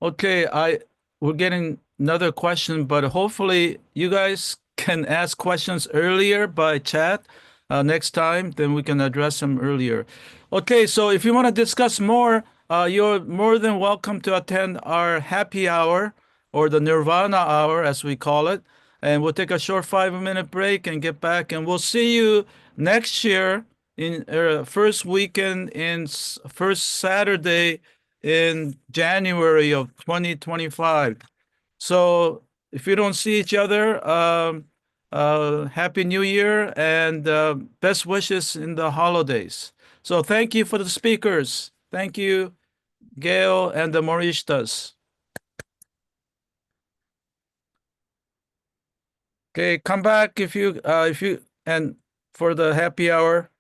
okay, we're getting another question, but hopefully you guys can ask questions earlier by chat next time, then we can address them earlier. Okay, so if you want to discuss more, you're more than welcome to attend our happy hour or the Nirvana hour, as we call it. And we'll take a short 5-minute break and get back, and we'll see you next year in first weekend in first Saturday in January of 2025. So if you don't see each other, Happy New Year and best wishes in the holidays. So thank you for the speakers. Thank you, Gail and the Morishitas. Okay, come back if you and for the happy hour.